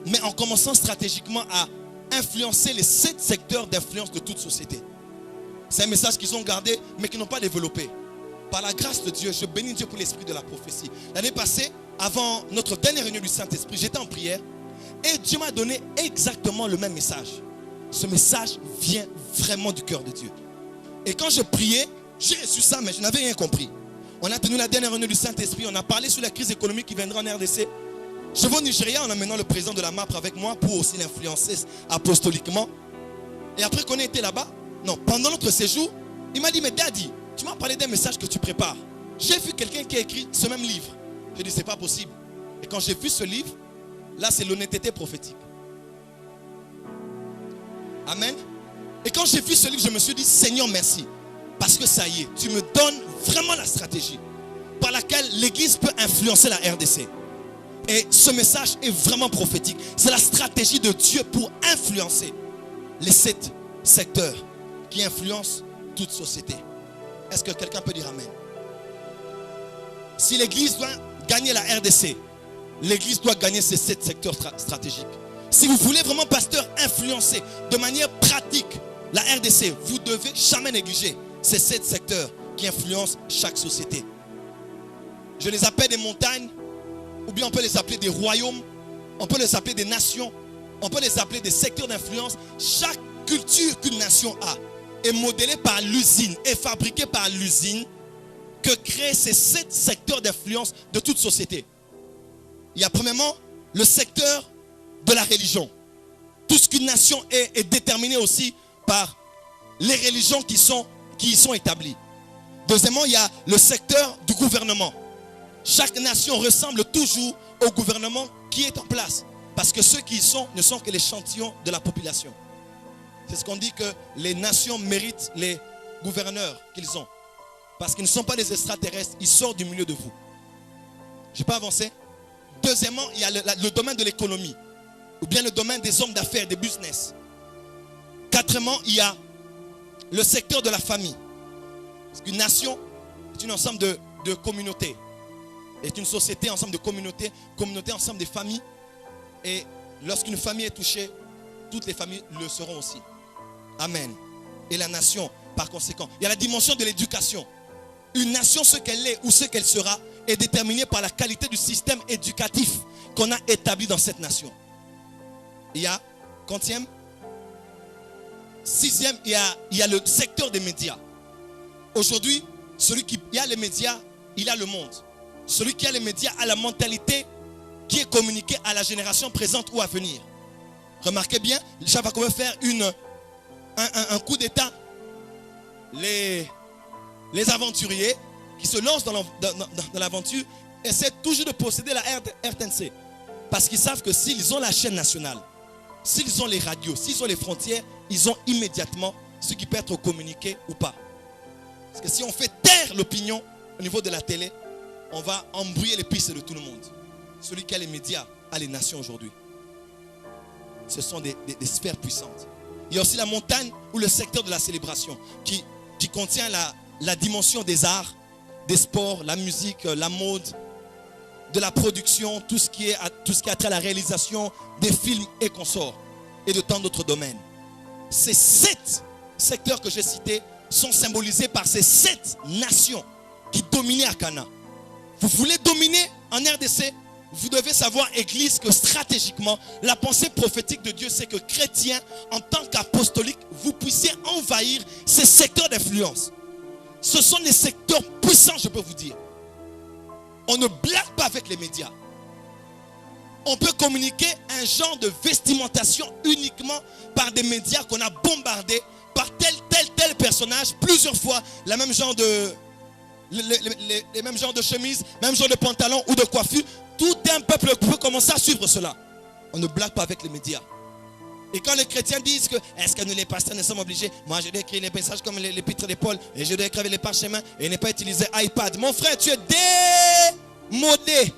mais en commençant stratégiquement à influencer les 7 secteurs d'influence de toute société. C'est un message qu'ils ont gardé, mais qu'ils n'ont pas développé. Par la grâce de Dieu, je bénis Dieu pour l'esprit de la prophétie. L'année passée, avant notre dernière réunion du Saint-Esprit, j'étais en prière et Dieu m'a donné exactement le même message. Ce message vient vraiment du cœur de Dieu. Et quand je priais, j'ai reçu ça, mais je n'avais rien compris. On a tenu la dernière réunion du Saint-Esprit, on a parlé sur la crise économique qui viendra en RDC. Je vais au Nigeria en amenant le président de la MAPRE avec moi pour aussi l'influencer apostoliquement. Et après qu'on ait été là-bas, non, pendant notre séjour, il m'a dit, mais Daddy, tu m'as parlé d'un message que tu prépares. J'ai vu quelqu'un qui a écrit ce même livre. J'ai dit, c'est pas possible. Et quand j'ai vu ce livre, là c'est l'honnêteté prophétique. Amen. Et quand j'ai vu ce livre, je me suis dit, Seigneur, merci. Parce que ça y est, tu me donnes vraiment la stratégie par laquelle l'église peut influencer la RDC. Et ce message est vraiment prophétique. C'est la stratégie de Dieu pour influencer les 7 secteurs qui influencent toute société. Est-ce que quelqu'un peut dire amen? Si l'Église doit gagner la RDC, l'Église doit gagner ces 7 secteurs stratégiques. Si vous voulez vraiment, pasteur, influencer de manière pratique la RDC, vous ne devez jamais négliger ces 7 secteurs qui influencent chaque société. Je les appelle des montagnes, ou bien on peut les appeler des royaumes, on peut les appeler des nations, on peut les appeler des secteurs d'influence. Chaque culture qu'une nation a est modélée par l'usine, est fabriquée par l'usine que créent ces 7 secteurs d'influence de toute société. Il y a premièrement le secteur de la religion. Tout ce qu'une nation est déterminé aussi par les religions qui y sont établies. Deuxièmement, il y a le secteur du gouvernement. Chaque nation ressemble toujours au gouvernement qui est en place. Parce que ceux qui y sont ne sont que l'échantillon de la population. C'est ce qu'on dit, que les nations méritent les gouverneurs qu'ils ont. Parce qu'ils ne sont pas des extraterrestres, ils sortent du milieu de vous. Je n'ai pas avancé. Deuxièmement, il y a le domaine de l'économie. Ou bien le domaine des hommes d'affaires, des business. Quatrièmement, il y a le secteur de la famille. Parce qu'une nation est un ensemble de communautés. Est une société, ensemble de communautés. Communauté, ensemble de familles. Et lorsqu'une famille est touchée, toutes les familles le seront aussi. Amen. Et la nation, par conséquent. Il y a la dimension de l'éducation. Une nation, ce qu'elle est ou ce qu'elle sera, est déterminée par la qualité du système éducatif qu'on a établi dans cette nation. Il y a, quantième, sixième, il y a le secteur des médias. Aujourd'hui, celui qui a les médias, il a le monde. Celui qui a les médias a la mentalité qui est communiquée à la génération présente ou à venir. Remarquez bien, Java va faire un coup d'état. Les aventuriers qui se lancent dans l'aventure essaient toujours de posséder la RTNC. Parce qu'ils savent que s'ils ont la chaîne nationale, s'ils ont les radios, s'ils ont les frontières, ils ont immédiatement ce qui peut être communiqué ou pas. Parce que si on fait taire l'opinion au niveau de la télé, on va embrouiller les pistes de tout le monde. Celui qui a les médias a les nations aujourd'hui. Ce sont des sphères puissantes. Il y a aussi la montagne ou le secteur de la célébration qui contient la dimension des arts, des sports, la musique, la mode, de la production, tout ce qui a trait à la réalisation des films et consorts, et de tant d'autres domaines. Ces 7 secteurs que j'ai cités sont symbolisés par ces 7 nations qui dominaient à Cana. Vous voulez dominer en RDC? Vous devez savoir, Église, que stratégiquement, la pensée prophétique de Dieu, c'est que chrétiens, en tant qu'apostoliques, vous puissiez envahir ces secteurs d'influence. Ce sont des secteurs puissants, je peux vous dire. On ne blague pas avec les médias. On peut communiquer un genre de vestimentation uniquement par des médias qu'on a bombardés par tel personnage plusieurs fois, les mêmes genres de chemises, même genre de pantalon ou de coiffure. Tout un peuple peut commencer à suivre cela. On ne blague pas avec les médias. Et quand les chrétiens disent que est-ce que nous les pasteurs ne sommes obligés, moi je dois écrire les messages comme l'épître de Paul et je dois écrire les parchemins et ne pas utiliser iPad. Mon frère, tu es démodé.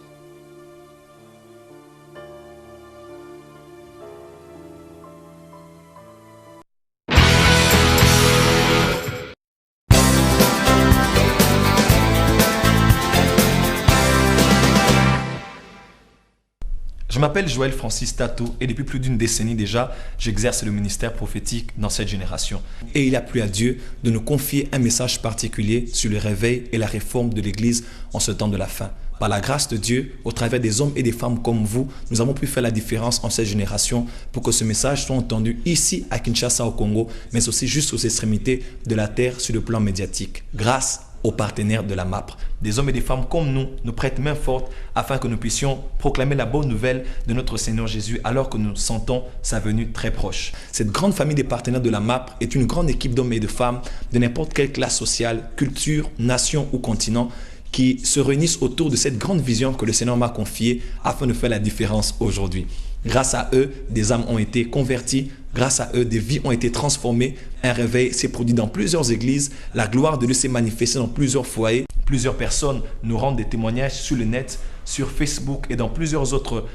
Je m'appelle Joël Francis Tato et depuis plus d'une décennie déjà, j'exerce le ministère prophétique dans cette génération. Et il a plu à Dieu de nous confier un message particulier sur le réveil et la réforme de l'Église en ce temps de la fin. Par la grâce de Dieu, au travers des hommes et des femmes comme vous, nous avons pu faire la différence en cette génération pour que ce message soit entendu ici à Kinshasa au Congo, mais aussi juste aux extrémités de la terre sur le plan médiatique. Grâce aux partenaires de la MAPRE. Des hommes et des femmes comme nous prêtent main forte afin que nous puissions proclamer la bonne nouvelle de notre Seigneur Jésus alors que nous sentons sa venue très proche. Cette grande famille des partenaires de la MAPRE est une grande équipe d'hommes et de femmes de n'importe quelle classe sociale, culture, nation ou continent qui se réunissent autour de cette grande vision que le Seigneur m'a confiée afin de faire la différence aujourd'hui. Grâce à eux, des âmes ont été converties. Grâce à eux, des vies ont été transformées. Un réveil s'est produit dans plusieurs églises. La gloire de Dieu s'est manifestée dans plusieurs foyers. Plusieurs personnes nous rendent des témoignages sur le net sur Facebook et dans plusieurs autres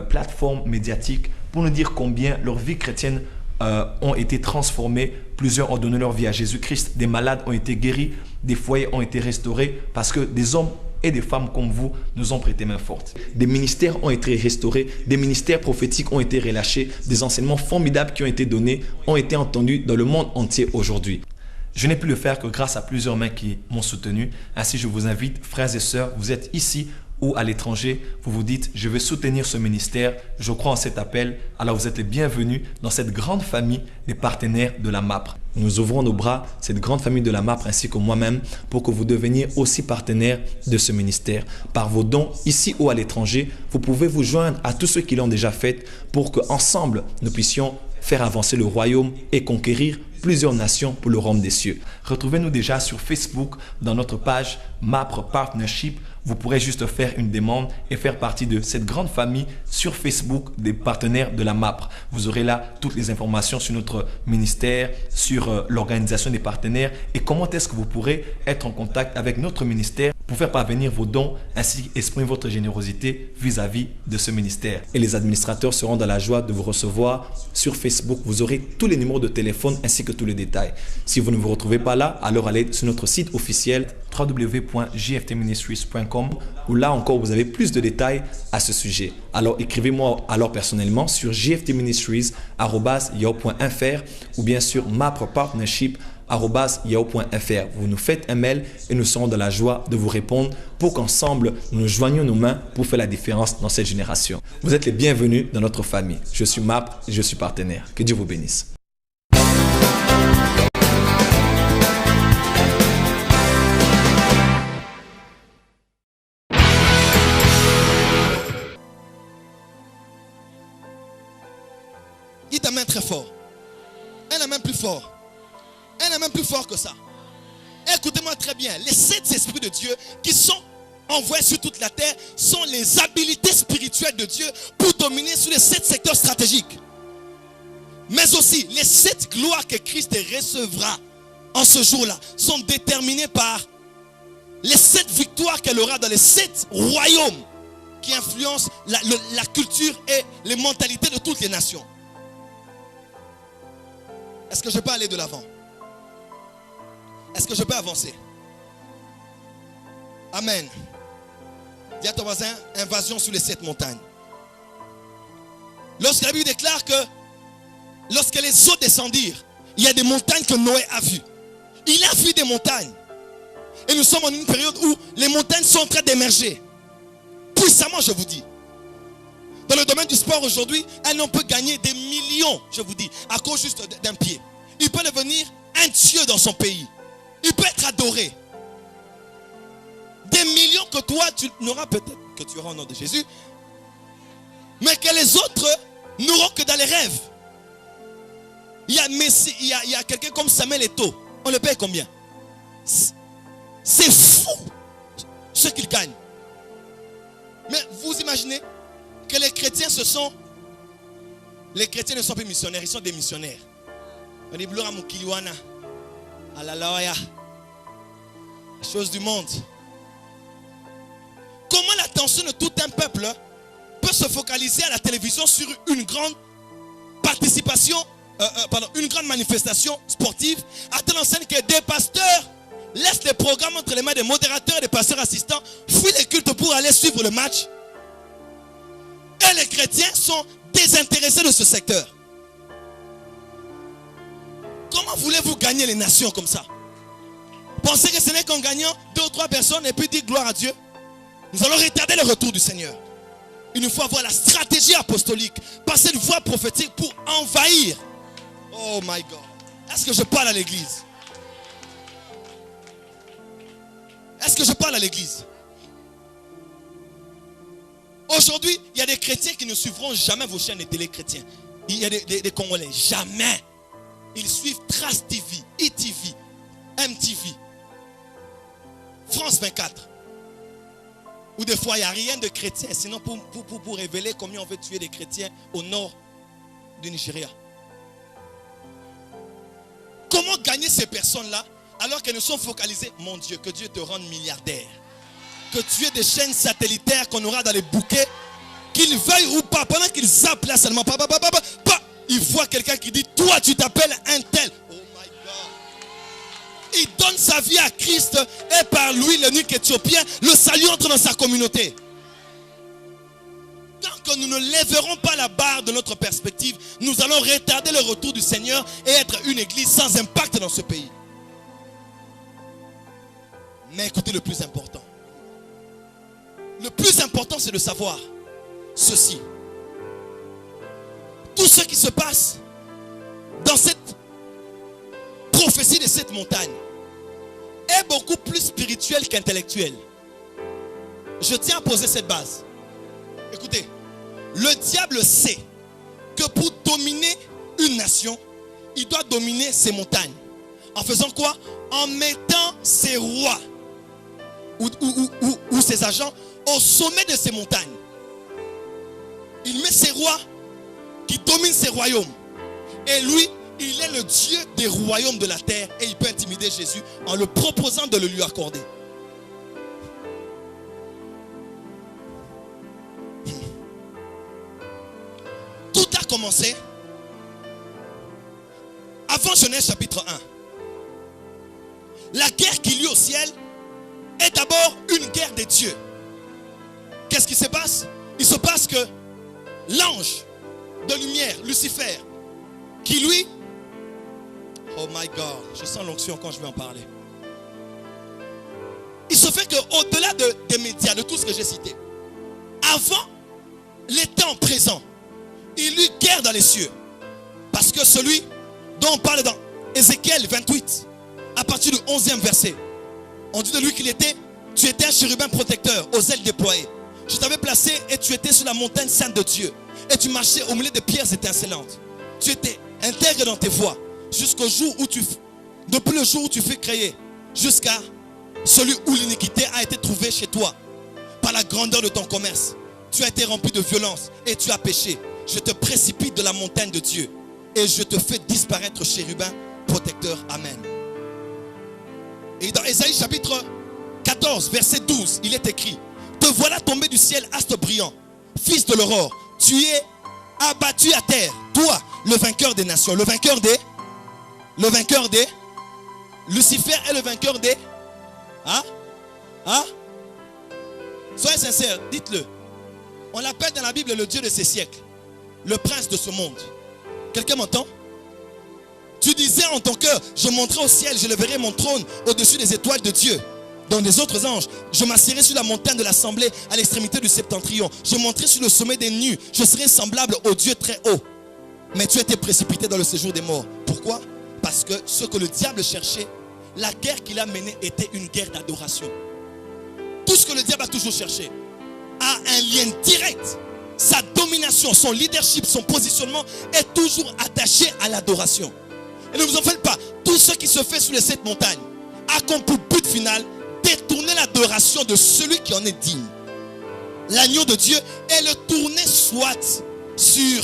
plateformes médiatiques pour nous dire combien leurs vies chrétiennes ont été transformées. Plusieurs ont donné leur vie à Jésus-Christ. Des malades ont été guéris, des foyers ont été restaurés parce que des hommes et des femmes comme vous nous ont prêté main forte. Des ministères ont été restaurés, des ministères prophétiques ont été relâchés, des enseignements formidables qui ont été donnés ont été entendus dans le monde entier aujourd'hui. Je n'ai pu le faire que grâce à plusieurs mains qui m'ont soutenu. Ainsi, je vous invite, frères et sœurs, vous êtes ici ou à l'étranger, vous vous dites, je vais soutenir ce ministère, je crois en cet appel, alors vous êtes les bienvenus dans cette grande famille des partenaires de la MAPRE. Nous ouvrons nos bras, cette grande famille de la MAPRE ainsi que moi-même, pour que vous deveniez aussi partenaires de ce ministère. Par vos dons, ici ou à l'étranger, vous pouvez vous joindre à tous ceux qui l'ont déjà fait pour qu'ensemble, nous puissions faire avancer le royaume et conquérir plusieurs nations pour le royaume des cieux. Retrouvez-nous déjà sur Facebook dans notre page MAPRE Partnership. Vous pourrez juste faire une demande et faire partie de cette grande famille sur Facebook des partenaires de la MAPRE. Vous aurez là toutes les informations sur notre ministère, sur l'organisation des partenaires et comment est-ce que vous pourrez être en contact avec notre ministère pour faire parvenir vos dons ainsi qu'exprimer votre générosité vis-à-vis de ce ministère. Et les administrateurs seront dans la joie de vous recevoir sur Facebook. Vous aurez tous les numéros de téléphone ainsi que tous les détails. Si vous ne vous retrouvez pas là, alors allez sur notre site officiel www.jftministries.com où là encore vous avez plus de détails à ce sujet. Alors écrivez-moi alors personnellement sur jftministries@yahoo.fr ou bien sur maprepartnership@yahoo.fr. Vous nous faites un mail et nous serons dans la joie de vous répondre pour qu'ensemble nous nous joignions nos mains pour faire la différence dans cette génération. Vous êtes les bienvenus dans notre famille. Je suis MAPRE et je suis partenaire. Que Dieu vous bénisse. Dis ta main très fort. Elle est même plus fort. Elle est même plus fort que ça. Écoutez-moi très bien. Les 7 esprits de Dieu qui sont envoyés sur toute la terre sont les habilités spirituelles de Dieu pour dominer sur les 7 secteurs stratégiques. Mais aussi, les 7 gloires que Christ recevra en ce jour-là sont déterminées par les 7 victoires qu'elle aura dans les 7 royaumes qui influencent la culture et les mentalités de toutes les nations. Est-ce que je peux aller de l'avant? Est-ce que je peux avancer? Amen. Dis à ton voisin, invasion sur les 7 montagnes. Lorsque la Bible déclare que lorsque les eaux descendirent, il y a des montagnes que Noé a vues. Il a vu des montagnes. Et nous sommes en une période où les montagnes sont en train d'émerger. Puissamment, je vous dis. Dans le domaine du sport aujourd'hui, un homme peut gagner des millions, je vous dis, à cause juste d'un pied. Il peut devenir un dieu dans son pays. Il peut être adoré. Des millions que toi, tu n'auras peut-être que tu auras au nom de Jésus. Mais que les autres n'auront que dans les rêves. Il y a Messi, il y a quelqu'un comme Samuel Eto'o. On le paye combien? C'est fou ce qu'il gagne. Mais vous imaginez que les chrétiens les chrétiens ne sont plus missionnaires, ils sont des missionnaires. On dit gloire à Mukiliwana, à la Laoya, chose du monde. Comment l'attention de tout un peuple peut se focaliser à la télévision sur une grande participation, une grande manifestation sportive, à telle enseigne que des pasteurs laissent les programmes entre les mains des modérateurs et des pasteurs assistants, fuient les cultes pour aller suivre le match. Et les chrétiens sont désintéressés de ce secteur. Comment voulez-vous gagner les nations comme ça? Pensez que ce n'est qu'en gagnant 2 ou 3 personnes et puis dire gloire à Dieu? Nous allons retarder le retour du Seigneur. Il nous faut avoir la stratégie apostolique, passer une voie prophétique pour envahir. Oh my God. Est-ce que je parle à l'église? Est-ce que je parle à l'église? Aujourd'hui, il y a des chrétiens qui ne suivront jamais vos chaînes de télé chrétiens. Il y a des Congolais, jamais. Ils suivent Trace TV, ETV, MTV, France 24. Ou des fois, il n'y a rien de chrétien. Sinon, pour révéler combien on veut tuer des chrétiens au nord du Nigeria. Comment gagner ces personnes-là alors qu'elles ne sont focalisées? Mon Dieu, que Dieu te rende milliardaire. que tu aies des chaînes satellitaires qu'on aura dans les bouquets, qu'ils veuillent ou pas, pendant qu'ils zappent là seulement, il voit quelqu'un qui dit, toi tu t'appelles un tel. Oh my God. Il donne sa vie à Christ et par lui, l'eunuque éthiopien, le salut entre dans sa communauté. Tant que nous ne lèverons pas la barre de notre perspective, nous allons retarder le retour du Seigneur et être une église sans impact dans ce pays. Mais écoutez le plus important. Le plus important, c'est de savoir ceci. Tout ce qui se passe dans cette prophétie de cette montagne est beaucoup plus spirituel qu'intellectuel. Je tiens à poser cette base. Écoutez, le diable sait que pour dominer une nation, il doit dominer ses montagnes. En faisant quoi? En mettant ses rois ou ses agents au sommet de ces montagnes. Il met ses rois qui dominent ses royaumes. Et lui, il est le Dieu des royaumes de la terre. Et il peut intimider Jésus en le proposant de le lui accorder. Tout a commencé avant Genèse chapitre 1. La guerre qu'il y a au ciel est d'abord une guerre des dieux. Qu'est-ce qui se passe? Il se passe que l'ange de lumière, Lucifer, qui lui, oh my God, je sens l'onction quand je vais en parler. Il se fait qu'au-delà des médias, de tout ce que j'ai cité, avant les temps présents, il eut guerre dans les cieux. Parce que celui dont on parle dans Ézéchiel 28, à partir du 11e verset, on dit de lui qu'il était, tu étais un chérubin protecteur, aux ailes déployées. Je t'avais placé et tu étais sur la montagne sainte de Dieu. Et tu marchais au milieu des pierres étincelantes. Tu étais intègre dans tes voies, jusqu'au jour où depuis le jour où tu fus créé, jusqu'à celui où l'iniquité a été trouvée chez toi. Par la grandeur de ton commerce, tu as été rempli de violence et tu as péché. Je te précipite de la montagne de Dieu et je te fais disparaître, chérubin protecteur. Amen. Et dans Ésaïe chapitre 14, verset 12, il est écrit: te voilà tombé du ciel, astre brillant, fils de l'aurore. Tu es abattu à terre, toi, le vainqueur des nations, le vainqueur des Lucifer est le vainqueur des Soyez sincères, dites-le. On l'appelle dans la Bible le Dieu de ces siècles, le prince de ce monde. Quelqu'un m'entend? Tu disais en ton cœur, je monterai au ciel, je leverai mon trône au-dessus des étoiles de Dieu, dans des autres anges. Je m'assirai sur la montagne de l'assemblée à l'extrémité du septentrion. Je monterai sur le sommet des nues. Je serai semblable au Dieu très haut. Mais tu as été précipité dans le séjour des morts. Pourquoi? Parce que ce que le diable cherchait, la guerre qu'il a menée était une guerre d'adoration. Tout ce que le diable a toujours cherché a un lien direct. Sa domination, son leadership, son positionnement est toujours attaché à l'adoration. Et ne vous en faites pas, tout ce qui se fait sur les 7 montagnes a comme but final détourner l'adoration de celui qui en est digne. L'agneau de Dieu est le tourner soit sur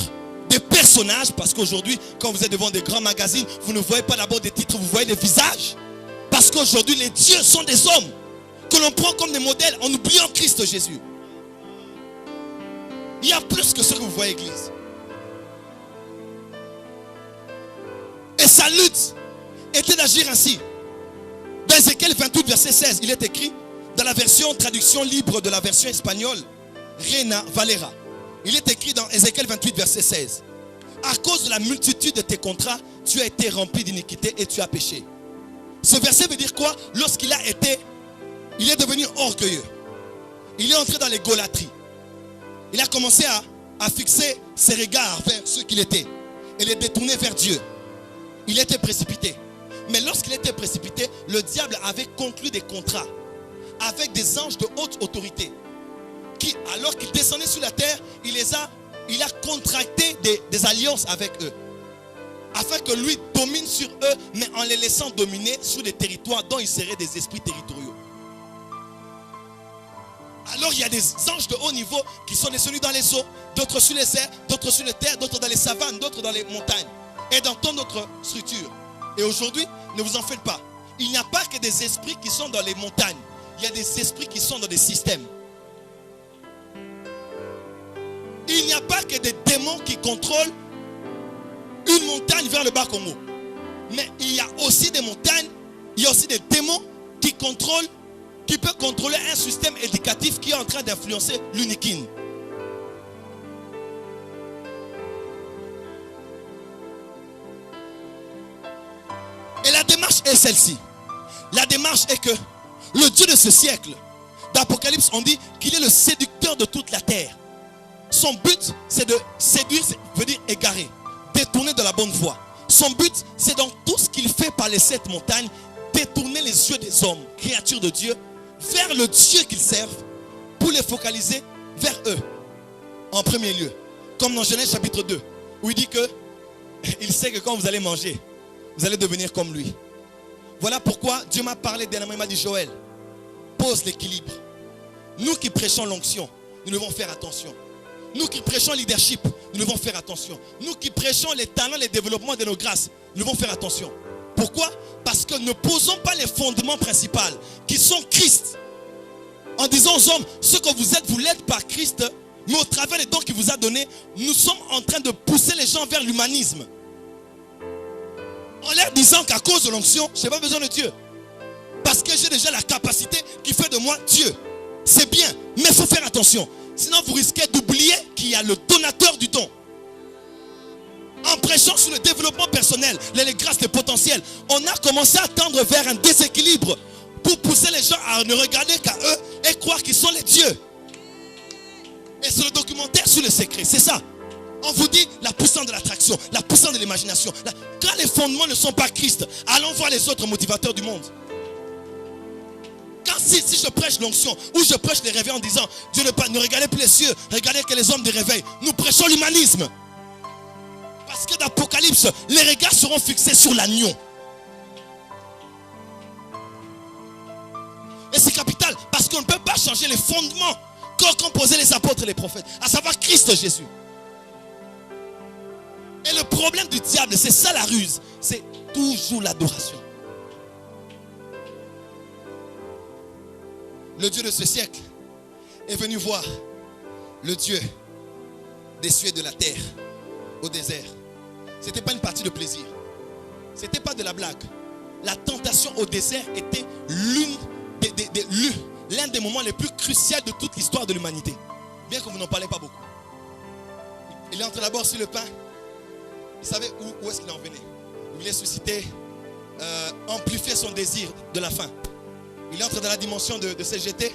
des personnages, parce qu'aujourd'hui, quand vous êtes devant des grands magazines, vous ne voyez pas d'abord des titres, vous voyez des visages. Parce qu'aujourd'hui, les dieux sont des hommes que l'on prend comme des modèles en oubliant Christ Jésus. Il y a plus que ce que vous voyez, Église. Et sa lutte était d'agir ainsi. Dans Ézéchiel 28, verset 16, il est écrit, dans la version traduction libre de la version espagnole, Reina Valera, il est écrit dans Ézéchiel 28, verset 16, à cause de la multitude de tes contrats, tu as été rempli d'iniquité et tu as péché. Ce verset veut dire quoi? Lorsqu'il a été, il est devenu orgueilleux. Il est entré dans l'égolâtrie. Il a commencé à fixer ses regards vers ce qu'il était et les détourner vers Dieu. Il était précipité. Mais lorsqu'il était précipité, le diable avait conclu des contrats avec des anges de haute autorité qui, alors qu'il descendait sur la terre, il a contracté des alliances avec eux afin que lui domine sur eux, mais en les laissant dominer sur des territoires dont ils seraient des esprits territoriaux. Alors il y a des anges de haut niveau qui sont descendus dans les eaux, d'autres sur les airs, d'autres sur les terres, d'autres dans les savanes, d'autres dans les montagnes et dans toute notre structure. Et aujourd'hui, ne vous en faites pas. Il n'y a pas que des esprits qui sont dans les montagnes. il y a des esprits qui sont dans des systèmes. Il n'y a pas que des démons qui contrôlent une montagne vers le bas Congo. Mais il y a aussi des montagnes, il y a aussi des démons qui peuvent contrôler un système éducatif qui est en train d'influencer l'uniquine. Et la démarche est celle-ci. La démarche est que le Dieu de ce siècle, d'Apocalypse, on dit qu'il est le séducteur de toute la terre. Son but, c'est de séduire, veut dire égarer, détourner de la bonne voie. Son but, c'est dans tout ce qu'il fait par les 7 montagnes, détourner les yeux des hommes, créatures de Dieu, vers le Dieu qu'ils servent, pour les focaliser vers eux, en premier lieu. Comme dans Genèse chapitre 2, où il dit que il sait que quand vous allez manger, vous allez devenir comme lui. Voilà pourquoi Dieu m'a parlé dernièrement, il m'a dit: Joël, pose l'équilibre. Nous qui prêchons l'onction, nous devons faire attention. Nous qui prêchons le leadership, nous devons faire attention. Nous qui prêchons les talents, les développements de nos grâces, nous devons faire attention. Pourquoi? Parce que ne posons pas les fondements principaux qui sont Christ. En disant aux hommes, ce que vous êtes, vous l'êtes par Christ, mais au travers des dons qu'il vous a donnés, nous sommes en train de pousser les gens vers l'humanisme. En leur disant qu'à cause de l'onction, je n'ai pas besoin de Dieu. Parce que j'ai déjà la capacité qui fait de moi Dieu. C'est bien, mais il faut faire attention. Sinon, vous risquez d'oublier qu'il y a le donateur du don. En prêchant sur le développement personnel, les grâces, les potentiels, on a commencé à tendre vers un déséquilibre pour pousser les gens à ne regarder qu'à eux et croire qu'ils sont les dieux. Et c'est le documentaire sur le secret, c'est ça. On vous dit la puissance de l'attraction, la puissance de l'imagination. Quand les fondements ne sont pas Christ, allons voir les autres motivateurs du monde. Quand si je prêche l'onction ou je prêche les réveils en disant Dieu ne regardez plus les cieux, regardez que les hommes de réveil, nous prêchons l'humanisme. Parce que d'Apocalypse, les regards seront fixés sur l'agneau. Et c'est capital parce qu'on ne peut pas changer les fondements qu'ont posé les apôtres et les prophètes, à savoir Christ Jésus. Et le problème du diable, c'est ça la ruse, c'est toujours l'adoration. Le Dieu de ce siècle est venu voir le Dieu des cieux et de la terre au désert. Ce n'était pas une partie de plaisir. Ce n'était pas de la blague. La tentation au désert était l'un des moments les plus cruciaux de toute l'histoire de l'humanité. Bien que vous n'en parlez pas beaucoup. Il est entré d'abord sur le pain. Il savait où est-ce qu'il en venait. Il voulait susciter, amplifier son désir de la faim. Il entre dans la dimension de CGT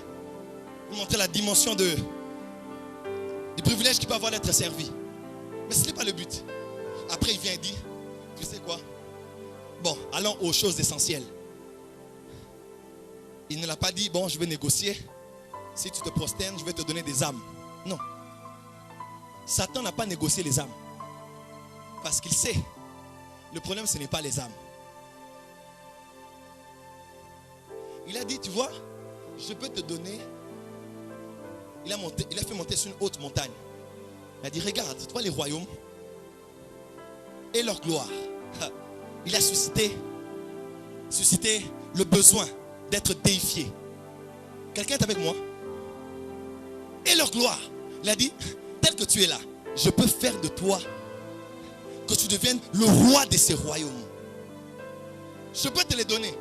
pour montrer la dimension du privilège qu'il peut avoir d'être servi. Mais ce n'est pas le but. Après, il vient et dit, tu sais quoi? Bon, allons aux choses essentielles. Il ne l'a pas dit, bon, je vais négocier. Si tu te prosternes, je vais te donner des âmes. Non. Satan n'a pas négocié les âmes. Parce qu'il sait, le problème, ce n'est pas les âmes. Il a dit, tu vois, je peux te donner. Il a fait monter sur une haute montagne. Il a dit, regarde, tu vois les royaumes et leur gloire. Il a suscité le besoin d'être déifié. Quelqu'un est avec moi? Et leur gloire. Il a dit, tel que tu es là, je peux faire de toi que tu deviennes le roi de ces royaumes. Je peux te les donner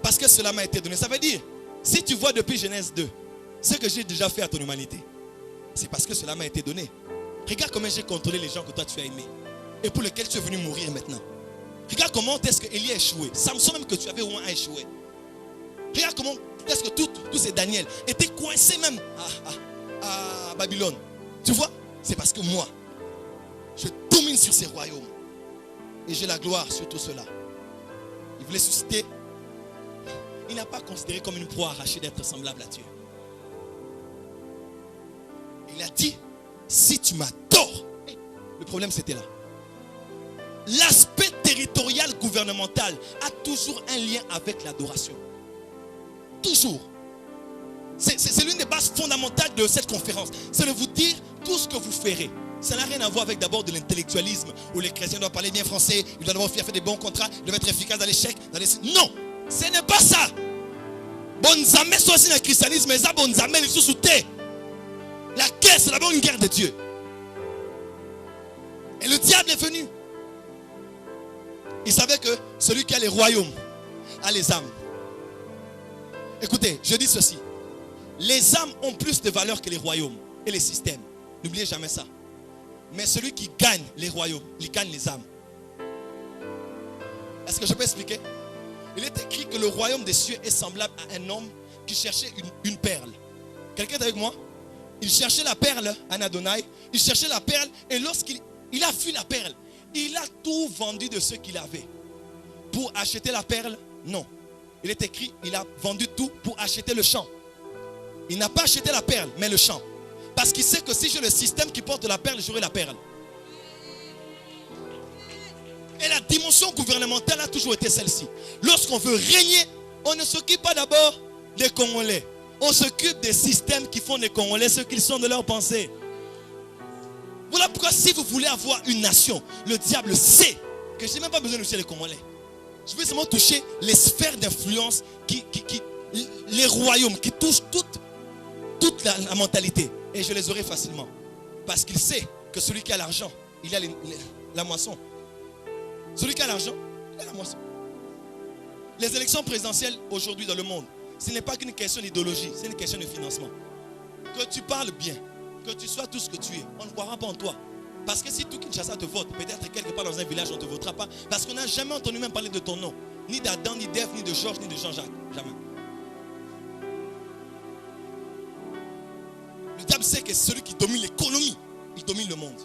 parce que cela m'a été donné. Ça veut dire, si tu vois depuis Genèse 2 ce que j'ai déjà fait à ton humanité, c'est parce que cela m'a été donné. Regarde comment j'ai contrôlé les gens que toi tu as aimés et pour lesquels tu es venu mourir maintenant. Regarde comment est-ce que Élie a échoué. Samson même que tu avais au moins a échoué. Regarde comment est-ce que tous ces Daniel étaient coincés même à Babylone. Tu vois, c'est parce que moi, je domine sur ces royaumes. Et j'ai la gloire sur tout cela. Il voulait susciter. Il n'a pas considéré comme une proie arrachée d'être semblable à Dieu. Il a dit, si tu m'adores, le problème c'était là. L'aspect territorial gouvernemental a toujours un lien avec l'adoration. Toujours. C'est l'une des bases fondamentales de cette conférence. C'est de vous dire tout ce que vous ferez. Ça n'a rien à voir avec d'abord de l'intellectualisme où les chrétiens doivent parler bien français, ils doivent faire des bons contrats, ils doivent être efficaces dans l'échec. Non, ce n'est pas ça. Bonzamé soit aussi dans le christianisme, mais ça bonzamé les sous terre. La guerre, c'est d'abord une guerre de Dieu. Et le diable est venu. Il savait que celui qui a les royaumes a les âmes. Écoutez, je dis ceci. Les âmes ont plus de valeur que les royaumes et les systèmes. N'oubliez jamais ça. Mais celui qui gagne les royaumes, il gagne les âmes. Est-ce que je peux expliquer? Il est écrit que le royaume des cieux est semblable à un homme qui cherchait une perle. Quelqu'un est avec moi? Il cherchait la perle, Adonai. Il cherchait la perle et lorsqu'il a vu la perle, il a tout vendu de ce qu'il avait. Pour acheter la perle, non. Il est écrit, il a vendu tout pour acheter le champ. Il n'a pas acheté la perle, mais le champ. Parce qu'il sait que si j'ai le système qui porte la perle, j'aurai la perle. Et la dimension gouvernementale a toujours été celle-ci. Lorsqu'on veut régner, on ne s'occupe pas d'abord des Congolais. On s'occupe des systèmes qui font des Congolais ce qu'ils sont de leur pensée. Voilà pourquoi si vous voulez avoir une nation, le diable sait que je n'ai même pas besoin de toucher les Congolais. Je veux seulement toucher les sphères d'influence, les royaumes qui touchent toute la mentalité. Et je les aurai facilement. Parce qu'il sait que celui qui a l'argent, il a la moisson. Celui qui a l'argent, il a la moisson. Les élections présidentielles aujourd'hui dans le monde, ce n'est pas qu'une question d'idéologie, c'est une question de financement. Que tu parles bien, que tu sois tout ce que tu es, on ne croira pas en toi. Parce que si tout Kinshasa te vote, peut-être quelque part dans un village on ne te votera pas. Parce qu'on n'a jamais entendu même parler de ton nom. Ni d'Adam, ni d'Ève, ni de Georges, ni de Jean-Jacques. Jamais. Le diable sait que celui qui domine l'économie, il domine le monde.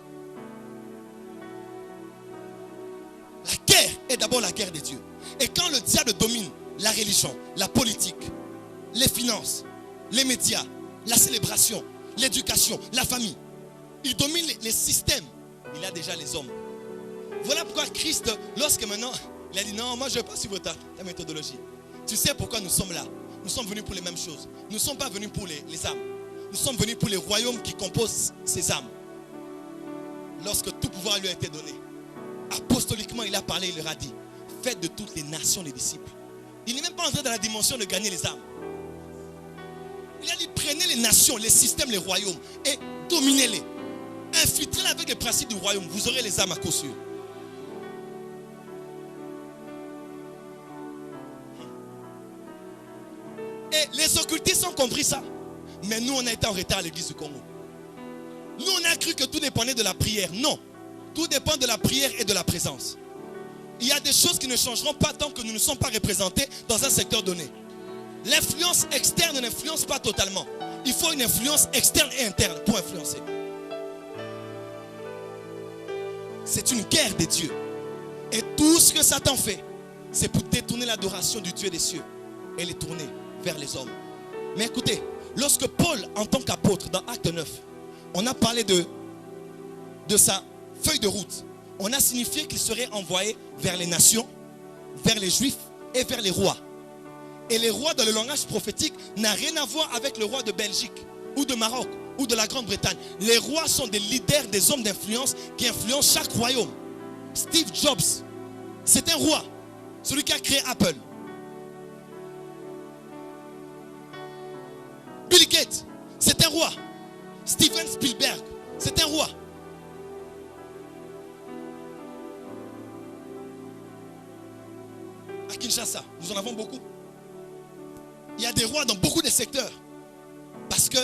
La guerre est d'abord la guerre des dieux. Et quand le diable domine la religion, la politique, les finances, les médias, la célébration, l'éducation, la famille, il domine les systèmes. Il a déjà les hommes. Voilà pourquoi Christ, lorsque maintenant, il a dit non, moi je ne veux pas suivre ta méthodologie. Tu sais pourquoi nous sommes là? Nous sommes venus pour les mêmes choses. Nous ne sommes pas venus pour les âmes. Nous sommes venus pour les royaumes qui composent ces âmes. Lorsque tout pouvoir lui a été donné, apostoliquement il a parlé, il leur a dit, faites de toutes les nations les disciples. Il n'est même pas entré dans la dimension de gagner les âmes. Il a dit, prenez les nations, les systèmes, les royaumes et dominez-les. Infiltrez-les avec les principes du royaume. Vous aurez les âmes à coup sûr. Et les occultistes ont compris ça. Mais nous, on a été en retard à l'église du Congo. Nous, on a cru que tout dépendait de la prière. Non. Tout dépend de la prière et de la présence. Il y a des choses qui ne changeront pas tant que nous ne sommes pas représentés dans un secteur donné. L'influence externe n'influence pas totalement. Il faut une influence externe et interne pour influencer. C'est une guerre des dieux. Et tout ce que Satan fait, c'est pour détourner l'adoration du Dieu des cieux et les tourner vers les hommes. Mais écoutez, lorsque Paul, en tant qu'apôtre, dans Acte 9, on a parlé de sa feuille de route. On a signifié qu'il serait envoyé vers les nations, vers les juifs et vers les rois. Et les rois dans le langage prophétique n'a rien à voir avec le roi de Belgique ou de Maroc ou de la Grande-Bretagne. Les rois sont des leaders, des hommes d'influence qui influencent chaque royaume. Steve Jobs, c'est un roi, celui qui a créé Apple. Bill Gates, c'est un roi. Steven Spielberg, c'est un roi. À Kinshasa, nous en avons beaucoup. Il y a des rois dans beaucoup de secteurs. Parce que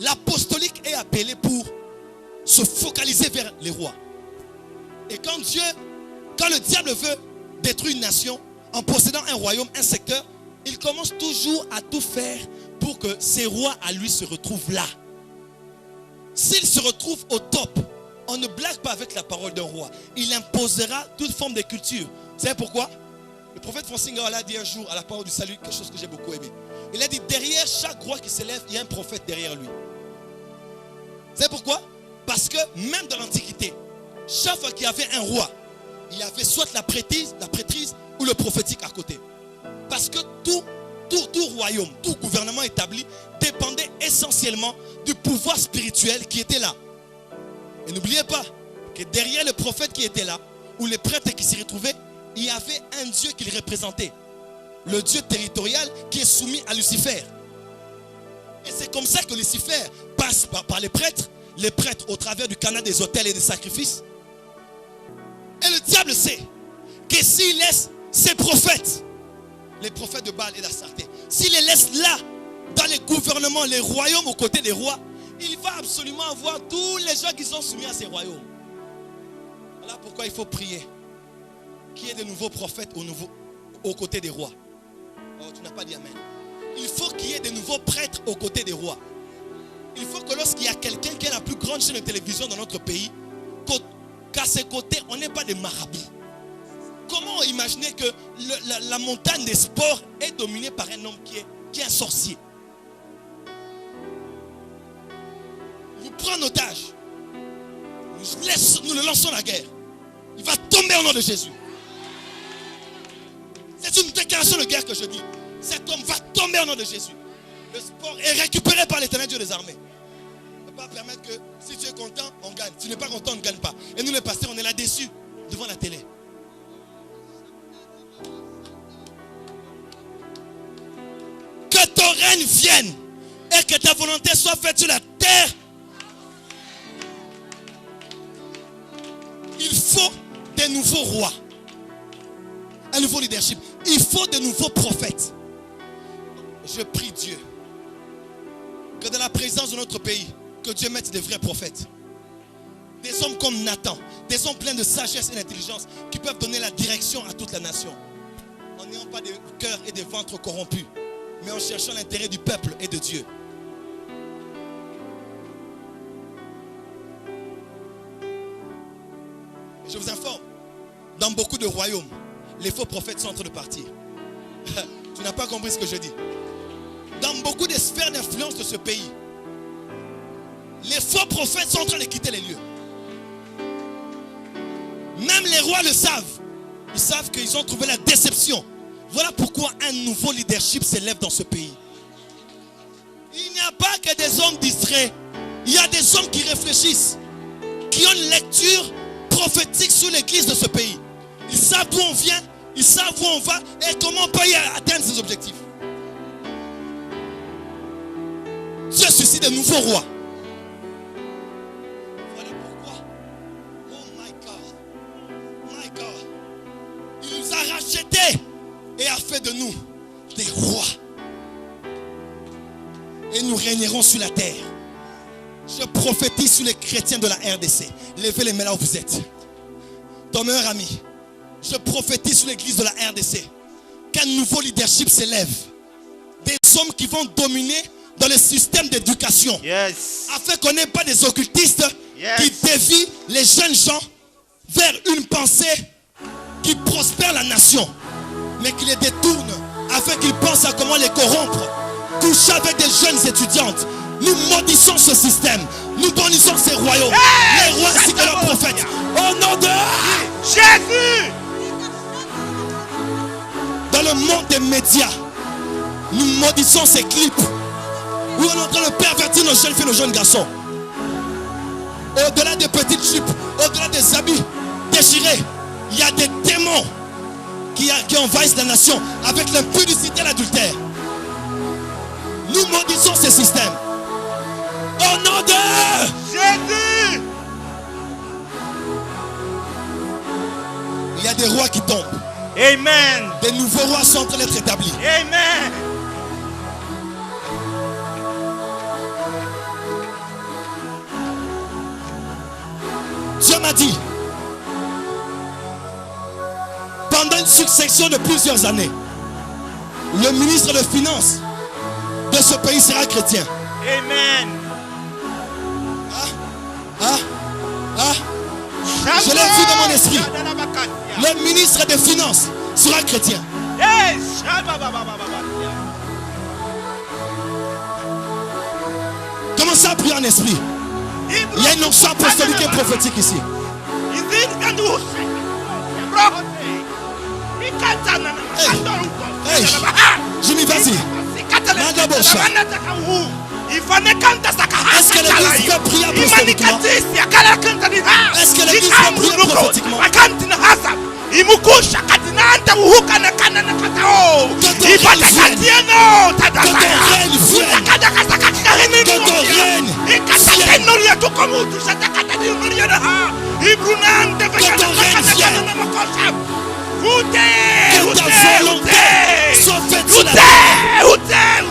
l'apostolique est appelé pour se focaliser vers les rois. Et quand le diable veut détruire une nation, en possédant un royaume, un secteur, il commence toujours à tout faire pour que ces rois à lui se retrouvent là. S'il se retrouve au top, on ne blague pas avec la parole d'un roi. Il imposera toute forme de culture. Vous savez pourquoi? Le prophète Francis Ngao a dit un jour à la parole du salut quelque chose que j'ai beaucoup aimé. Il a dit, derrière chaque roi qui s'élève, il y a un prophète derrière lui. Vous savez pourquoi? Parce que même dans l'Antiquité, chaque fois qu'il y avait un roi, il y avait soit la prêtrise ou le prophétique à côté. Parce que tout royaume, tout gouvernement établi dépendait essentiellement du pouvoir spirituel qui était là. Et n'oubliez pas que derrière le prophète qui était là, ou les prêtres qui s'y retrouvaient, il y avait un Dieu qu'il représentait. le Dieu territorial qui est soumis à Lucifer. Et c'est comme ça que Lucifer passe par les prêtres au travers du canal des autels et des sacrifices. Et le diable sait que s'il laisse ses prophètes, les prophètes de Baal et d'Astarté, s'il les laisse là, dans les gouvernements, les royaumes aux côtés des rois, il va absolument avoir tous les gens qui sont soumis à ces royaumes. Voilà pourquoi il faut prier qu'il y ait de nouveaux prophètes aux côtés des rois. Oh, tu n'as pas dit amen. Il faut qu'il y ait de nouveaux prêtres aux côtés des rois. Il faut que lorsqu'il y a quelqu'un qui est la plus grande chaîne de télévision dans notre pays, qu'à ses côtés, on n'ait pas de marabouts. Comment imaginer que la montagne des sports est dominée par un homme qui est un sorcier? Vous prenez en otage. Nous le lançons la guerre. Il va tomber au nom de Jésus. C'est une déclaration de guerre que je dis. Cet homme va tomber au nom de Jésus. Le sport est récupéré par l'Éternel Dieu des armées. On ne peut pas permettre que si tu es content, on gagne. Si tu n'es pas content, on ne gagne pas. Et nous les pasteurs, on est là-dessus, devant la télé. Que ton règne vienne et que ta volonté soit faite sur la terre. Il faut des nouveaux rois. Un nouveau leadership. Il faut de nouveaux prophètes. Je prie Dieu que dans la présence de notre pays, que Dieu mette des vrais prophètes. Des hommes comme Nathan, des hommes pleins de sagesse et d'intelligence qui peuvent donner la direction à toute la nation. En n'ayant pas de cœur et de ventre corrompus, mais en cherchant l'intérêt du peuple et de Dieu. Je vous informe, dans beaucoup de royaumes, les faux prophètes sont en train de partir. Tu n'as pas compris ce que je dis. Dans beaucoup de sphères d'influence de ce pays, les faux prophètes sont en train de quitter les lieux. Même les rois le savent. Ils savent qu'ils ont trouvé la déception. Voilà pourquoi un nouveau leadership s'élève dans ce pays. Il n'y a pas que des hommes distraits. Il y a des hommes qui réfléchissent, qui ont une lecture prophétique sur l'église de ce pays. Ils savent d'où on vient, ils savent où on va et comment on peut y atteindre ses objectifs. Dieu suscite de nouveaux rois. Voilà pourquoi, oh my God, il nous a rachetés et a fait de nous des rois. Et nous régnerons sur la terre. Je prophétise sur les chrétiens de la RDC. Levez les mains là où vous êtes. Ton meilleur ami. Je prophétise sur l'église de la RDC qu'un nouveau leadership s'élève. Des hommes qui vont dominer dans le système d'éducation. Afin qu'on n'ait pas des occultistes qui dévient les jeunes gens vers une pensée qui prospère la nation, mais qui les détourne afin qu'ils pensent à comment les corrompre. Coucher avec des jeunes étudiantes. Nous maudissons ce système. Nous bénissons ces royaumes. Les rois ainsi que leurs prophètes. Au nom de Jésus. Dans le monde des médias, nous maudissons ces clips où on est en train de pervertir nos jeunes filles, nos jeunes garçons. Au-delà des petites jupes, au-delà des habits déchirés, il y a des démons qui envahissent la nation avec l'impudicité et l'adultère. Nous maudissons ces systèmes. Au nom de Jésus. Il y a des rois qui tombent. Amen. Des nouveaux rois sont en train d'être établis. Amen. Dieu m'a dit, pendant une succession de plusieurs années, le ministre des Finances de ce pays sera chrétien. Amen. Je l'ai vu dans mon esprit. Le ministre des Finances sera chrétien. Commencez à prier en esprit. Il y a une onction apostolique et prophétique ici. Hey, Jimmy, vas-y. Est-ce que l'église peut prier apostoliquement? Est-ce que l'église peut prier prophétiquement? imukusha katinanta uhukana kana nakatao ipata katiano tadasaya utakada katakati kahini ikatakenori atukomutu satakatati umariana ha ibrunante vekana kakana na makosa ute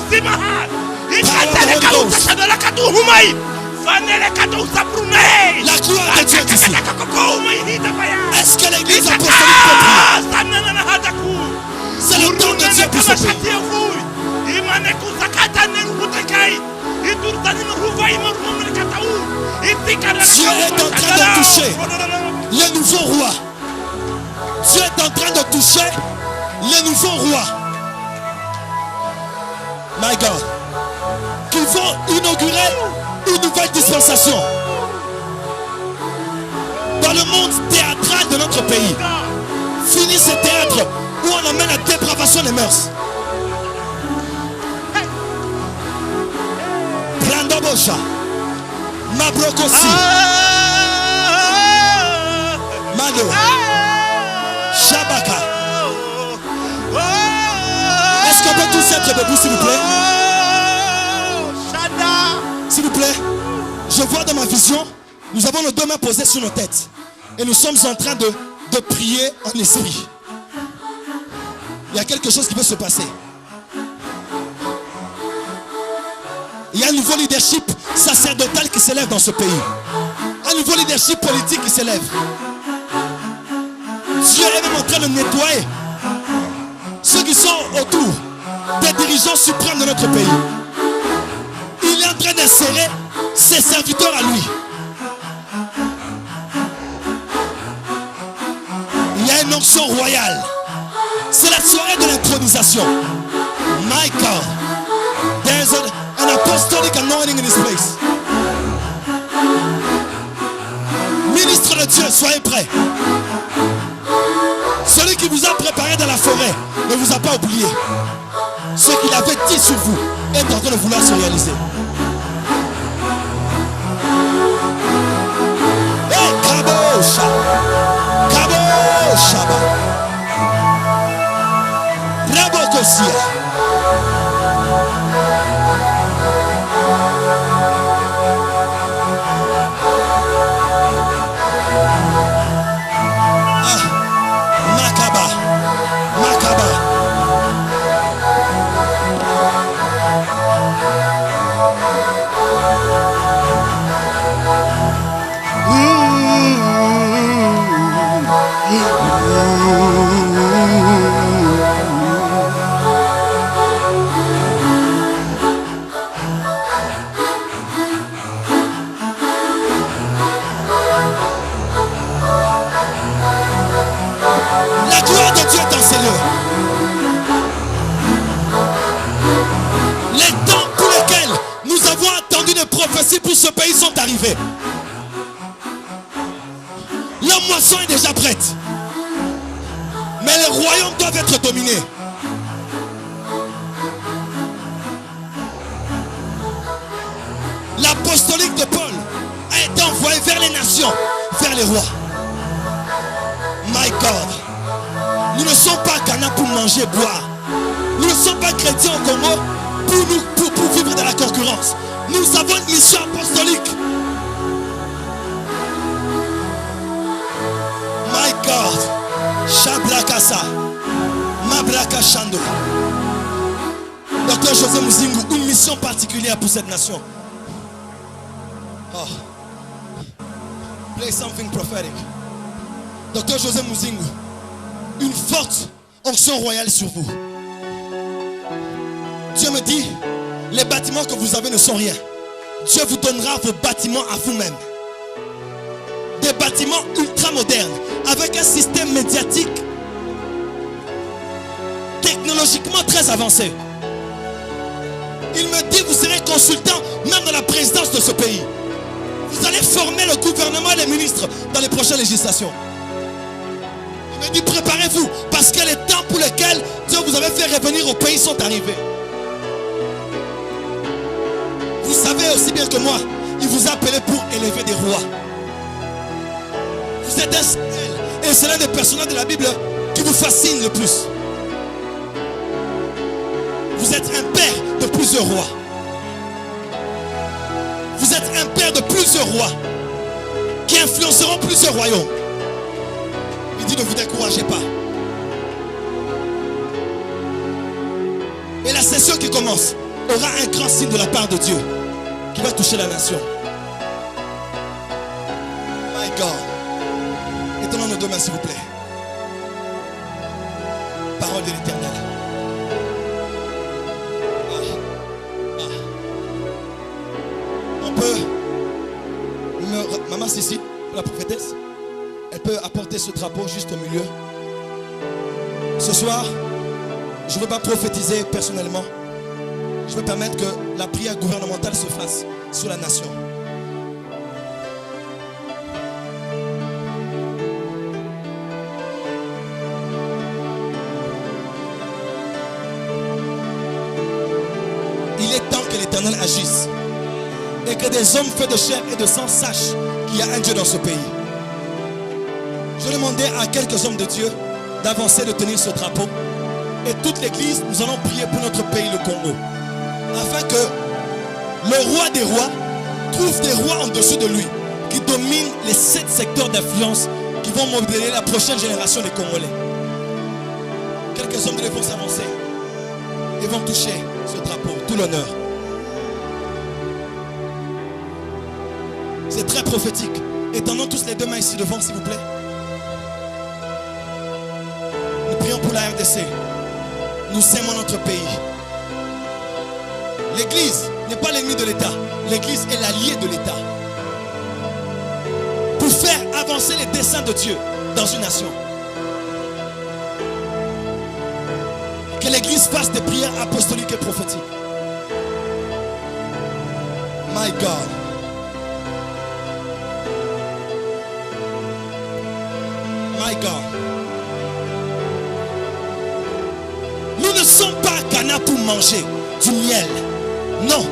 usimaha ikatane kauta sadala katuhumai fanele katousa brunei La gloire de Dieu est ici. Est-ce que l'église apostolique peut prier? C'est le temps de Dieu pour ce pays. Dieu est en train de toucher les nouveaux rois. Dieu est en train de toucher les nouveaux rois. My God. Qu'ils vont inaugurer une nouvelle dispensation dans le monde théâtral de notre pays. Fini ce théâtre où on amène la dépravation des mœurs. Brandobosha, Mabrokosi, Mano, Shabaka. Est-ce qu'on peut tous être debout, s'il vous plaît? S'il vous plaît, je vois dans ma vision, nous avons nos deux mains posées sur nos têtes. Et nous sommes en train de prier en esprit. Il y a quelque chose qui peut se passer. Il y a un nouveau leadership sacerdotal qui s'élève dans ce pays. Un nouveau leadership politique qui s'élève. Dieu est même en train de nettoyer ceux qui sont autour des dirigeants suprêmes de notre pays. Il est en train d'insérer ses serviteurs à lui. Il y a une onction royale. C'est la soirée de l'intronisation. My God. There's an apostolic anointing in this place. Ministre de Dieu, soyez prêts. Celui qui vous a préparé dans la forêt ne vous a pas oublié. Ce qu'il avait dit sur vous est en train de vouloir se réaliser. Hey, Kabosha, Kabosha, Rabokosia. Makaba, Makaba. La gloire de Dieu est dans ces lieux. Les temps pour lesquels nous avons attendu des prophéties pour ce pays sont arrivés. La moisson est déjà prête. Mais les royaumes doivent être dominés. L'apostolique de Paul a été envoyé vers les nations, vers les rois. My God. Nous ne sommes pas Ghana pour manger, boire. Nous ne sommes pas chrétiens au Congo pour vivre dans la concurrence. Nous avons une mission apostolique. My God. Shabrakasa. Mabraka Shando. Docteur José Muzingu, une mission particulière pour cette nation. Oh. Play something prophetic. Docteur José Muzingu, une forte onction royale sur vous. Dieu me dit, les bâtiments que vous avez ne sont rien. Dieu vous donnera vos bâtiments à vous-même. Des bâtiments ultra modernes, avec un système médiatique technologiquement très avancé. Il me dit, vous serez consultant même dans la présidence de ce pays. Vous allez former le gouvernement et les ministres dans les prochaines législations. Il me dit, préparez-vous, parce que les temps pour lesquels Dieu vous avait fait revenir au pays sont arrivés. Vous savez aussi bien que moi, il vous a appelé pour élever des rois. Vous êtes un ciel Et c'est l'un des personnages de la Bible qui vous fascine le plus. Vous êtes un père de plusieurs rois. Vous êtes un père de plusieurs rois qui influenceront plusieurs royaumes. Il dit ne vous découragez pas. Et la session qui commence aura un grand signe de la part de Dieu qui va toucher la nation. My God. Étendons nos deux mains s'il vous plaît. Parole de l'Éternel. On peut... Maman Cécile, la prophétesse, elle peut apporter ce drapeau juste au milieu. Ce soir, je ne veux pas prophétiser personnellement. Je veux permettre que la prière gouvernementale se fasse sur la nation. Il est temps que l'Éternel agisse et que des hommes faits de chair et de sang sachent qu'il y a un Dieu dans ce pays. Je demandais à quelques hommes de Dieu d'avancer, de tenir ce drapeau. Et toute l'église, nous allons prier pour notre pays, le Congo. Afin que le roi des rois trouve des rois en dessous de lui qui dominent les 7 secteurs d'influence qui vont modeler la prochaine génération des Congolais. Quelques hommes de Dieu vont s'avancer et vont toucher ce drapeau, tout l'honneur. C'est très prophétique. Étendons tous les deux mains ici devant, s'il vous plaît. Nous prions pour la RDC. Nous aimons notre pays. L'église n'est pas l'ennemi de l'État. L'église est l'allié de l'État. Pour faire avancer les desseins de Dieu dans une nation. Que l'église fasse des prières apostoliques et prophétiques. My God. My God. Nous ne sommes pas à Cana pour manger du miel. Non.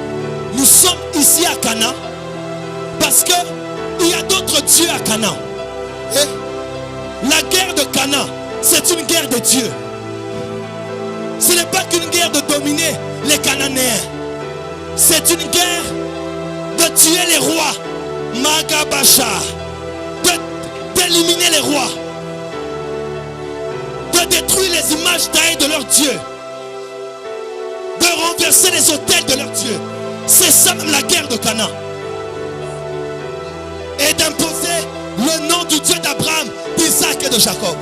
Nous sommes ici à Cana parce qu'il y a d'autres dieux à Cana. Et la guerre de Cana, c'est une guerre de Dieu. Ce n'est pas qu'une guerre de dominer les Cananéens. C'est une guerre de tuer les rois. Magabasha. D'éliminer les rois. De détruire les images taillées de leur Dieu. De renverser les autels de leur Dieu. C'est ça même la guerre de Cana. Et d'imposer le nom du Dieu d'Abraham, d'Isaac et de Jacob.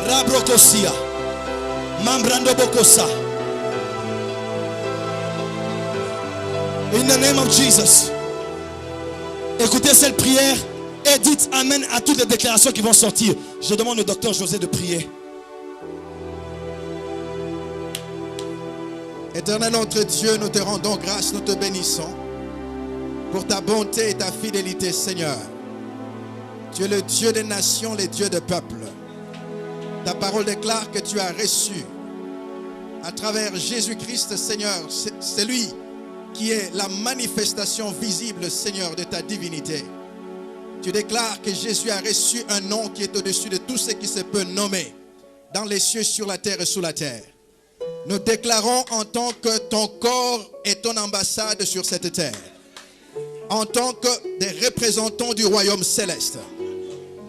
Rabrokosia, Mambrando Bokosa. In the name of Jesus. Écoutez cette prière et dites Amen à toutes les déclarations qui vont sortir. Je demande au docteur José de prier. Éternel notre Dieu, nous te rendons grâce, nous te bénissons pour ta bonté et ta fidélité, Seigneur. Tu es le Dieu des nations, le Dieu des peuples. Ta parole déclare que tu as reçu à travers Jésus-Christ, Seigneur, c'est lui qui est la manifestation visible, Seigneur, de ta divinité. Tu déclares que Jésus a reçu un nom qui est au-dessus de tout ce qui se peut nommer dans les cieux, sur la terre et sous la terre. Nous déclarons en tant que ton corps est ton ambassade sur cette terre, en tant que des représentants du royaume céleste.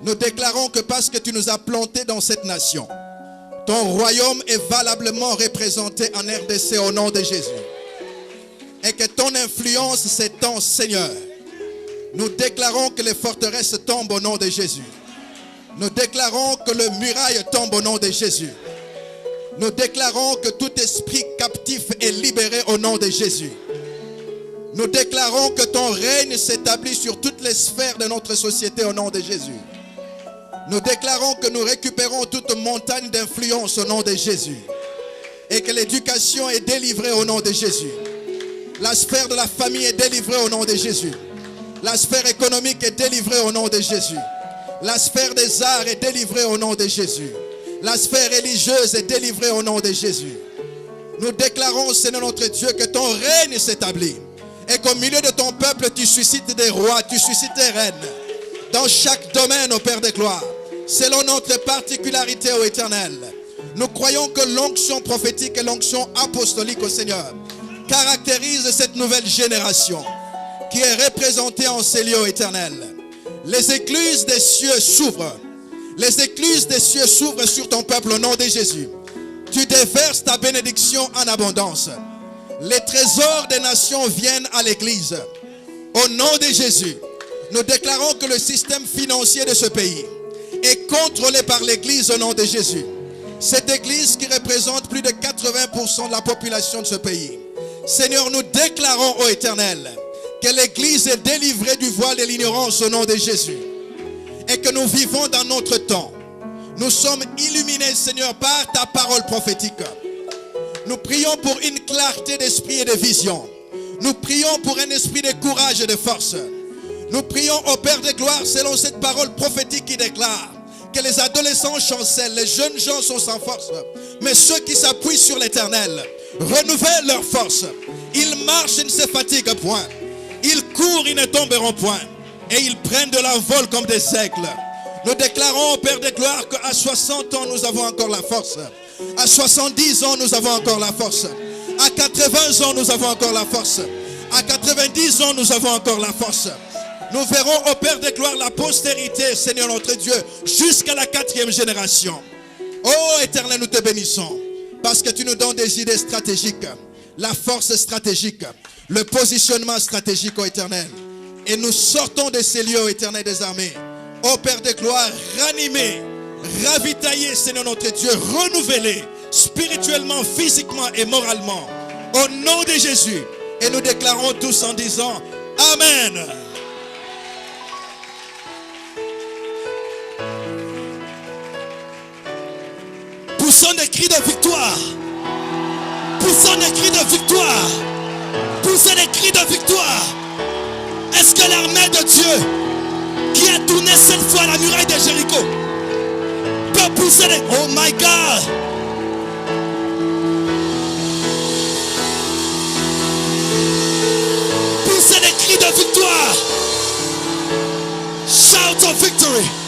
Nous déclarons que parce que tu nous as plantés dans cette nation, ton royaume est valablement représenté en RDC au nom de Jésus. Et que ton influence s'étend, Seigneur. Nous déclarons que les forteresses tombent au nom de Jésus. Nous déclarons que le muraille tombe au nom de Jésus. Nous déclarons que tout esprit captif est libéré au nom de Jésus. Nous déclarons que ton règne s'établit sur toutes les sphères de notre société au nom de Jésus. Nous déclarons que nous récupérons toute montagne d'influence au nom de Jésus. Et que l'éducation est délivrée au nom de Jésus. La sphère de la famille est délivrée au nom de Jésus. La sphère économique est délivrée au nom de Jésus. La sphère des arts est délivrée au nom de Jésus. La sphère religieuse est délivrée au nom de Jésus. Nous déclarons, Seigneur notre Dieu, que ton règne s'établit Et qu'au milieu de ton peuple, tu suscites des rois, tu suscites des reines. Dans chaque domaine, ô Père de gloire, selon notre particularité, ô Éternel. Nous croyons que l'onction prophétique et l'onction apostolique, ô Seigneur, caractérisent cette nouvelle génération qui est représentée en ces lieux, ô Éternel. Les écluses des cieux s'ouvrent. Les écluses des cieux s'ouvrent sur ton peuple au nom de Jésus. Tu déverses ta bénédiction en abondance. Les trésors des nations viennent à l'église. Au nom de Jésus, nous déclarons que le système financier de ce pays est contrôlé par l'église au nom de Jésus. Cette église qui représente plus de 80% de la population de ce pays. Seigneur, nous déclarons, ô Éternel, que l'église est délivrée du voile de l'ignorance au nom de Jésus. Et que nous vivons dans notre temps. Nous sommes illuminés, Seigneur, par ta parole prophétique. Nous prions pour une clarté d'esprit et de vision. Nous prions pour un esprit de courage et de force. Nous prions au Père de gloire selon cette parole prophétique qui déclare que les adolescents chancellent, les jeunes gens sont sans force. Mais ceux qui s'appuient sur l'Éternel renouvellent leur force. Ils marchent et ne se fatiguent point. Ils courent, ils ne tomberont point. Et ils prennent de l'envol comme des aigles. Nous déclarons au Père de gloire qu'à 60 ans, nous avons encore la force. À 70 ans, nous avons encore la force. À 80 ans, nous avons encore la force. À 90 ans, nous avons encore la force. Nous verrons au Père de gloire la postérité, Seigneur notre Dieu, jusqu'à la 4e génération. Oh Éternel, nous te bénissons. Parce que tu nous donnes des idées stratégiques. La force stratégique. Le positionnement stratégique, oh Éternel. Et nous sortons de ces lieux, Éternel des armées. Ô Père de gloire, ranimé, ravitaillé, Seigneur notre Dieu, renouvelé, spirituellement, physiquement et moralement. Au nom de Jésus. Et nous déclarons tous en disant Amen. Poussons des cris de victoire. Poussons des cris de victoire. Poussons des cris de victoire. Est-ce que l'armée de Dieu qui a tourné 7 fois la muraille de Jéricho peut pousser des... Oh my God! Pousser des cris de victoire. Shout of victory.